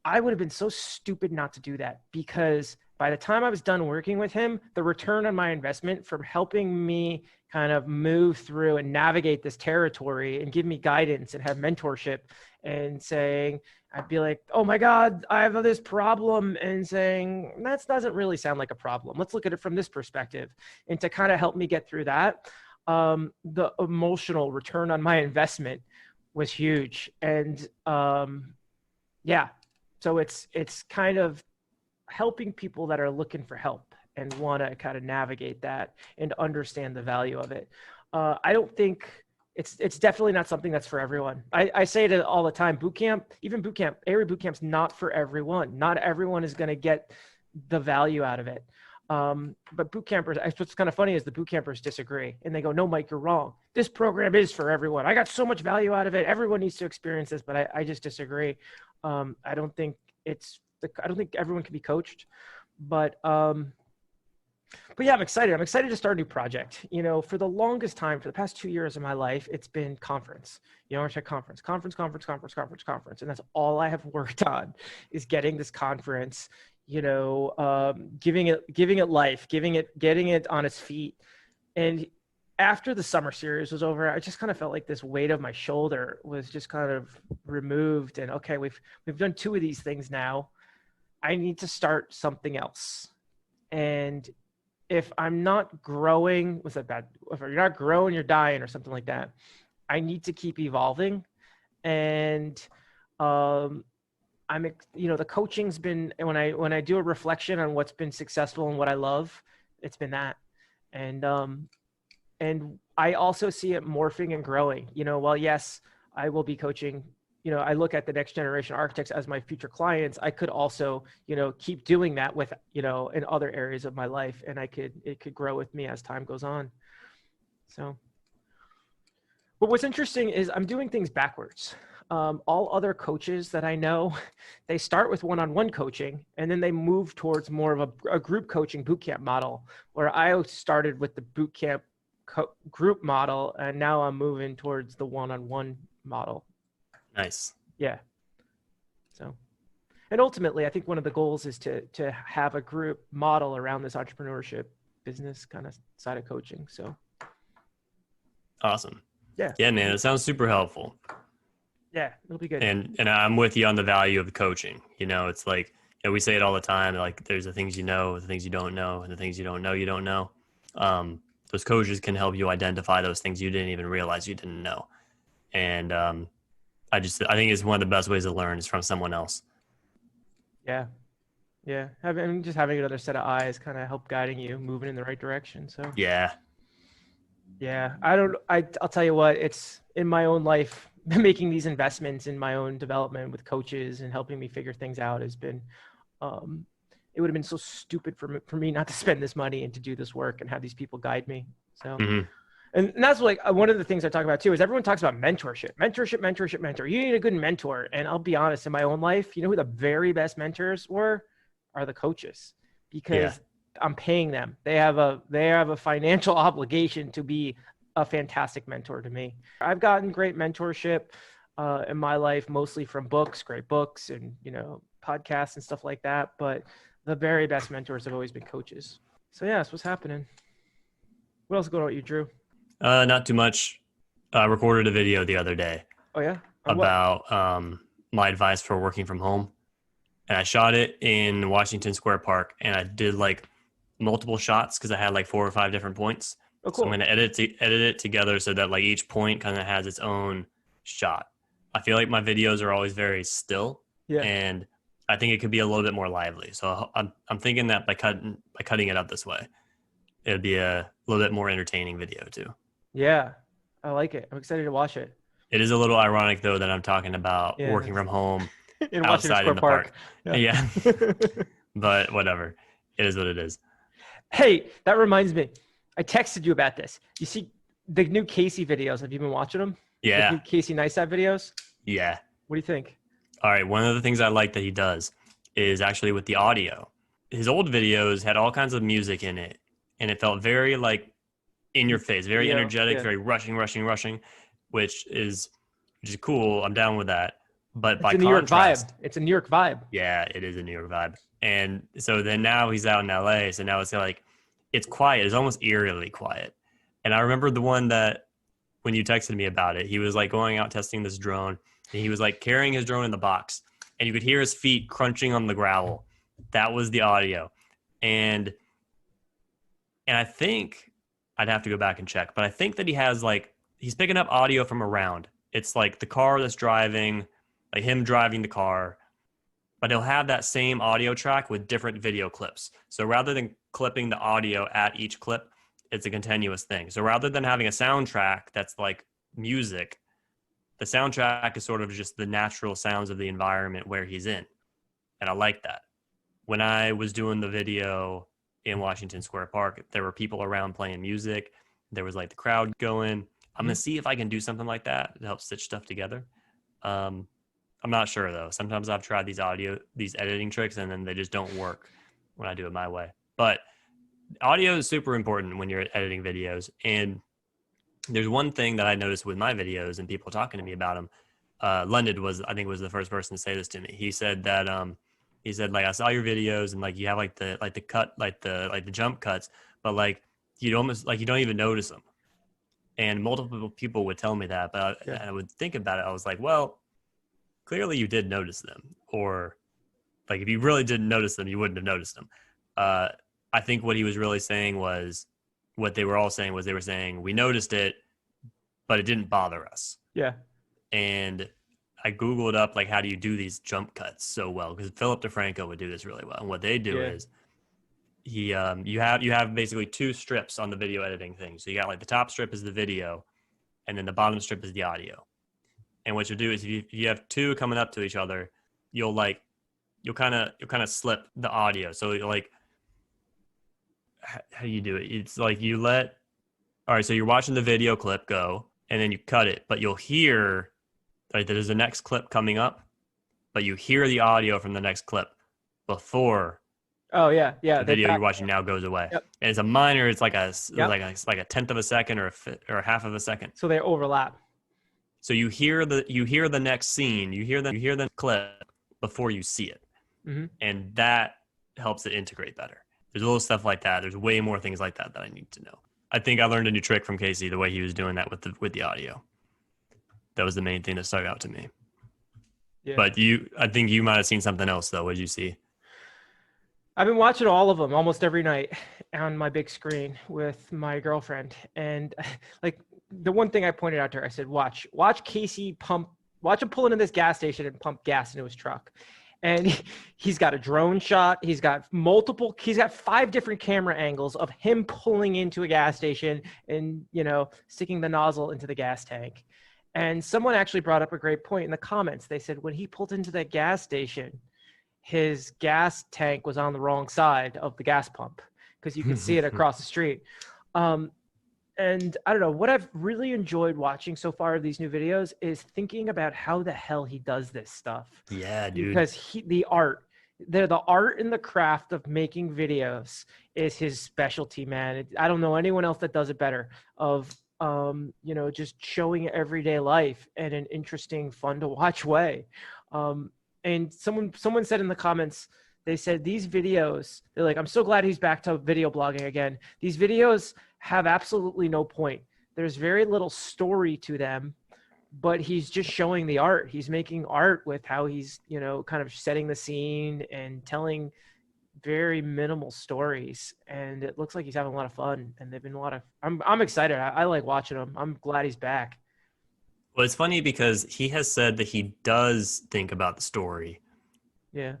I would have been so stupid not to do that, because by the time I was done working with him, the return on my investment from helping me kind of move through and navigate this territory and give me guidance and have mentorship and saying, I'd be like, oh my God, I have this problem, and saying, that doesn't really sound like a problem. Let's look at it from this perspective. And to kind of help me get through that, the emotional return on my investment was huge. And yeah, so it's kind of helping people that are looking for help and want to kind of navigate that and understand the value of it. I don't think it's definitely not something that's for everyone. I say it all the time. ARE boot camp's not for everyone. Not everyone is going to get the value out of it. But boot campers, what's kind of funny is the boot campers disagree, and they go, no, Mike, you're wrong. This program is for everyone. I got so much value out of it. Everyone needs to experience this, but I just disagree. I don't think everyone can be coached, but yeah, I'm excited. I'm excited to start a new project. For the longest time, for the past 2 years of my life, it's been conference. Architect conference. And that's all I have worked on, is getting this conference, giving it life, getting it on its feet. And after the summer series was over, I just kind of felt like this weight of my shoulder was just kind of removed. And okay, we've done 2 of these things now. I need to start something else. And if I'm not growing, what's that bad? If you're not growing, you're dying, or something like that. I need to keep evolving. And the coaching's been, when I do a reflection on what's been successful and what I love, it's been that. And I also see it morphing and growing. While yes, I will be coaching, I look at the next generation architects as my future clients. I could also, keep doing that with, in other areas of my life, and it could grow with me as time goes on. So, but what's interesting is I'm doing things backwards. All other coaches that I know, they start with one-on-one coaching, and then they move towards more of a group coaching bootcamp model, where I started with the bootcamp group model, and now I'm moving towards the one-on-one model. Nice. Yeah. So, and ultimately, I think one of the goals is to have a group model around this entrepreneurship business kind of side of coaching. So, Awesome. Yeah. Yeah, man, it sounds super helpful. Yeah, it'll be good. And I'm with you on the value of coaching. You know, it's like, you know, we say it all the time, like there's the things you know, the things you don't know, and the things you don't know, you don't know. Those coaches can help you identify those things you didn't even realize you didn't know. And I think it's one of the best ways to learn is from someone else. Yeah. Yeah. Having another set of eyes kind of help guiding you, moving in the right direction. So Yeah. yeah, I'll tell you what, it's in my own life, making these investments in my own development with coaches and helping me figure things out has been, um, it would have been so stupid for me not to spend this money and to do this work and have these people guide me. So, Mm-hmm. and that's like one of the things I talk about too, is everyone talks about mentor. You need a good mentor. And I'll be honest, in my own life, you know who the very best mentors are the coaches, Yeah. because I'm paying them. They have a financial obligation to be a fantastic mentor to me. I've gotten great mentorship in my life, mostly from books, great books, and podcasts and stuff like that. But the very best mentors have always been coaches. So yeah, that's what's happening. What else is going on with you, Drew? Not too much. I recorded a video the other day Oh yeah, on what? about my advice for working from home. And I shot it in Washington Square Park, and I did like multiple shots because I had like 4 or 5 different points. Oh So I'm cool. going to edit it together so that like each point kind of has its own shot. I feel like my videos are always very still, Yeah. and I think it could be a little bit more lively. So I'm thinking that by cutting it up this way, it'd be a little bit more entertaining video too. Yeah, I like it. I'm excited to watch it. It is a little ironic though that I'm talking about Yeah, working from home in Washington outside Square in the Park. park. Yeah. Yeah, but whatever. It is what it is. Hey, that reminds me. I texted you about this. You see the new Casey videos. Have you been watching them? The Yeah. new Casey Neistat videos? Yeah. What do you think? All right. One of the things I like that he does is actually with the audio. His old videos had all kinds of music in it, and it felt very like in your face, very energetic, Yeah. very rushing, which is cool. I'm down with that. But It's by a New York contrast, vibe. It's a New York vibe. yeah, it is a New York vibe. And so then now he's out in LA. So now it's like, it's quiet. It's almost eerily quiet. And I remember the one that when you texted me about it, he was like going out testing this drone, and he was like carrying his drone in the box, and you could hear his feet crunching on the gravel. That was the audio. And I think I'd have to go back and check, but I think that he has like, he's picking up audio from around. It's like the car that's driving, like him driving the car, but he'll have that same audio track with different video clips. So rather than clipping the audio at each clip, it's a continuous thing. So rather than having a soundtrack that's like music, the soundtrack is sort of just the natural sounds of the environment where he's in. And I like that. When I was doing the video in Washington Square Park, there were people around playing music. There was like the crowd going. I'm going to see if I can do something like that to help stitch stuff together. I'm not sure though. Sometimes I've tried these editing tricks, and then they just don't work when I do it my way. But audio is super important when you're editing videos. And there's one thing that I noticed with my videos and people talking to me about them. London was the first person to say this to me. He said that, like, I saw your videos and like you have like the jump cuts, but like you don't even notice them. And multiple people would tell me that, but I would think about it. I was like, well, clearly you did notice them, or like if you really didn't notice them, you wouldn't have noticed them. I think what he was really saying was, what they were all saying was, they were saying we noticed it, but it didn't bother us. Yeah. And I Googled up like how do you do these jump cuts so well, because Philip DeFranco would do this really well. And what they do is you have basically 2 strips on the video editing thing. So you got like the top strip is the video, and then the bottom strip is the audio. And what you'll do is if you have 2 coming up to each other, you'll kind of slip the audio. So like, how do you do it? It's like all right, so you're watching the video clip go, and then you cut it, but you'll hear like there's the next clip coming up, but you hear the audio from the next clip before Oh yeah. the video you're watching now goes away. Yep. And it's a minor, it's like a tenth of a second or a half of a second. So they overlap. So you hear the next scene, you hear the clip before you see it. Mm-hmm. And that helps it integrate better. There's little stuff like that. There's way more things like that I need to know. I think I learned a new trick from Casey, the way he was doing that with the audio. That was the main thing that stuck out to me. Yeah. But I think you might have seen something else though. What did you see? I've been watching all of them almost every night on my big screen with my girlfriend. And like the one thing I pointed out to her, I said, watch Casey watch him pull into this gas station and pump gas into his truck. And he's got a drone shot. He's got 5 different camera angles of him pulling into a gas station and, sticking the nozzle into the gas tank. And someone actually brought up a great point in the comments. They said when he pulled into that gas station, his gas tank was on the wrong side of the gas pump because you could see it across the street. And I don't know, what I've really enjoyed watching so far of these new videos is thinking about how the hell he does this stuff. Yeah, dude. Because the art and the craft of making videos is his specialty, man. I don't know anyone else that does it better of, just showing everyday life in an interesting, fun to watch way. And someone said in the comments, they said these videos, they're like, I'm so glad he's back to video blogging again. These videos have absolutely no point. There's very little story to them, but he's just showing the art. He's making art with how he's, kind of setting the scene and telling very minimal stories. And it looks like he's having a lot of fun. And they've been I'm excited. I like watching him. I'm glad he's back. Well, it's funny because he has said that he does think about the story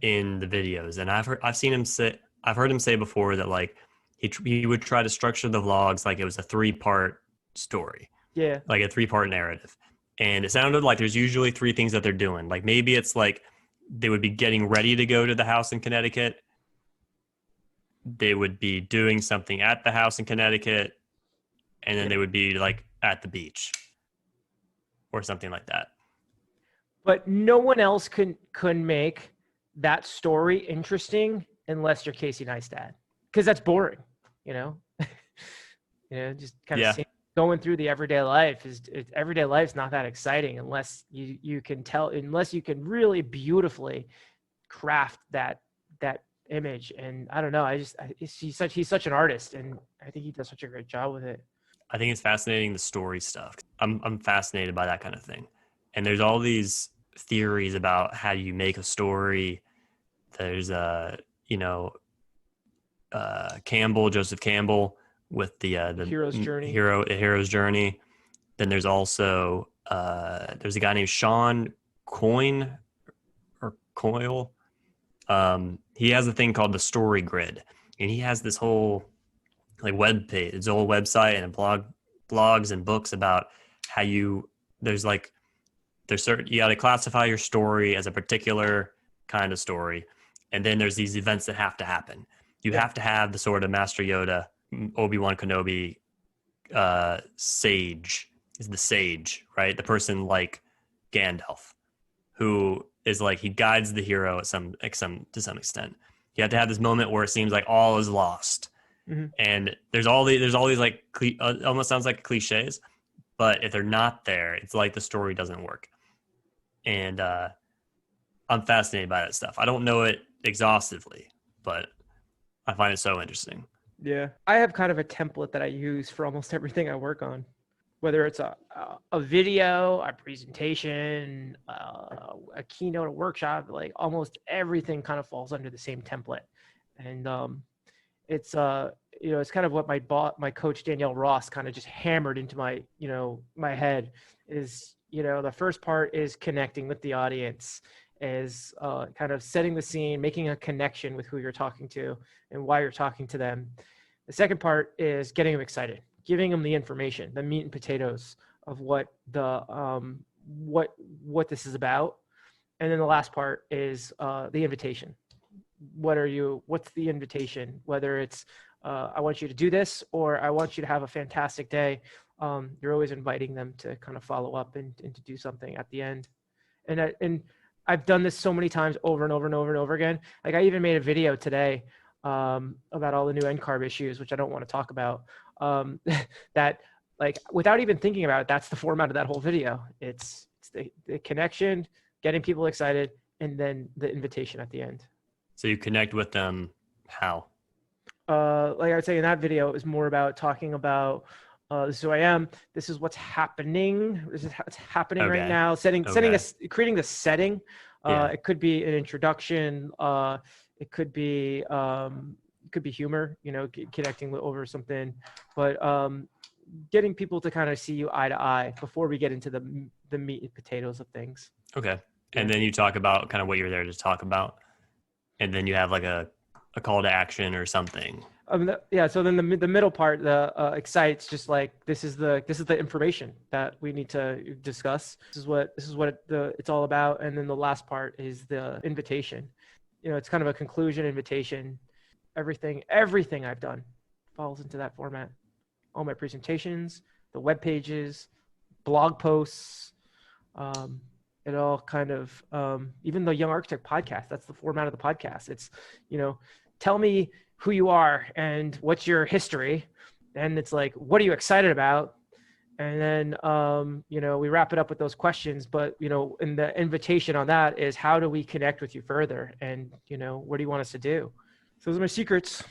in the videos. And I've heard him say before that like he would try to structure the vlogs like it was a 3-part story. Yeah. Like a 3-part narrative. And it sounded like there's usually 3 things that they're doing. Like maybe it's like they would be getting ready to go to the house in Connecticut. They would be doing something at the house in Connecticut. And then they would be like at the beach or something like that. But no one else can make that story interesting unless you're Casey Neistat, because that's boring, just kind of going through the everyday life everyday life's not that exciting unless you can really beautifully craft that image. And I don't know, he's such an artist, and I think he does such a great job with it. I think it's fascinating, the story stuff. I'm fascinated by that kind of thing. And there's all these theories about how you make a story. There's Joseph Campbell with the hero's journey. Then there's also there's a guy named Sean Coyle. He has a thing called the Story Grid, and he has this whole like web page, his whole website and blogs and books about how you got to classify your story as a particular kind of story, and then there's these events that have to happen. You have to have the sort of Master Yoda, Obi-Wan Kenobi, sage is the sage, right? The person like Gandalf, who is like, he guides the hero to some extent. You have to have this moment where it seems like all is lost. Mm-hmm. And there's all these like almost sounds like cliches, but if they're not there, it's like the story doesn't work. And I'm fascinated by that stuff. I don't know it exhaustively, but I find it so interesting. Yeah, I have kind of a template that I use for almost everything I work on, whether it's a video, a presentation, a keynote, a workshop. Like almost everything kind of falls under the same template. And it's it's kind of what my coach Danielle Ross kind of just hammered into my my head is, the first part is connecting with the audience, is kind of setting the scene, making a connection with who you're talking to and why you're talking to them. The second part is getting them excited, giving them the information, the meat and potatoes of what the what this is about. And then the last part is the invitation. What's the invitation? Whether it's I want you to do this, or I want you to have a fantastic day. You're always inviting them to kind of follow up and to do something at the end. And I've done this so many times over and over and over and over again. Like I even made a video today about all the new NCARB issues, which I don't want to talk about. That like without even thinking about it, that's the format of that whole video. It's the connection, getting people excited, and then the invitation at the end. So you connect with them how? like I would say in that video, it was more about talking about this is who I am. This is what's happening. This is what's happening right Okay. now. Creating the setting. Yeah. It could be an introduction. It could be humor. Connecting over something, but getting people to kind of see you eye to eye before we get into the meat and potatoes of things. Okay. And then you talk about kind of what you're there to talk about, and then you have like a call to action or something. So then the middle part, the excites, just like this is the information that we need to discuss. This is what it's all about. And then the last part is the invitation. It's kind of a conclusion invitation. Everything I've done falls into that format. All my presentations, the web pages, blog posts, it all kind of, even the Young Architect podcast, that's the format of the podcast. It's, tell me who you are and what's your history. And it's like, what are you excited about? And then, we wrap it up with those questions, but, and the invitation on that is, how do we connect with you further? And, what do you want us to do? So those are my secrets.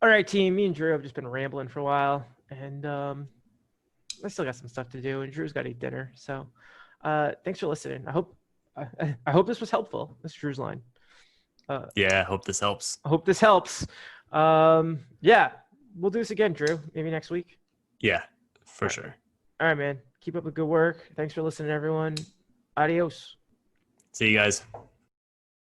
All right, team, me and Drew have just been rambling for a while, and I still got some stuff to do, and Drew's got to eat dinner. So thanks for listening. I hope this was helpful. This is Drew's line. Yeah, I hope this helps. Yeah, we'll do this again, Drew. Maybe next week. Yeah, for sure. All right, man. Keep up the good work. Thanks for listening, everyone. Adios. See you guys.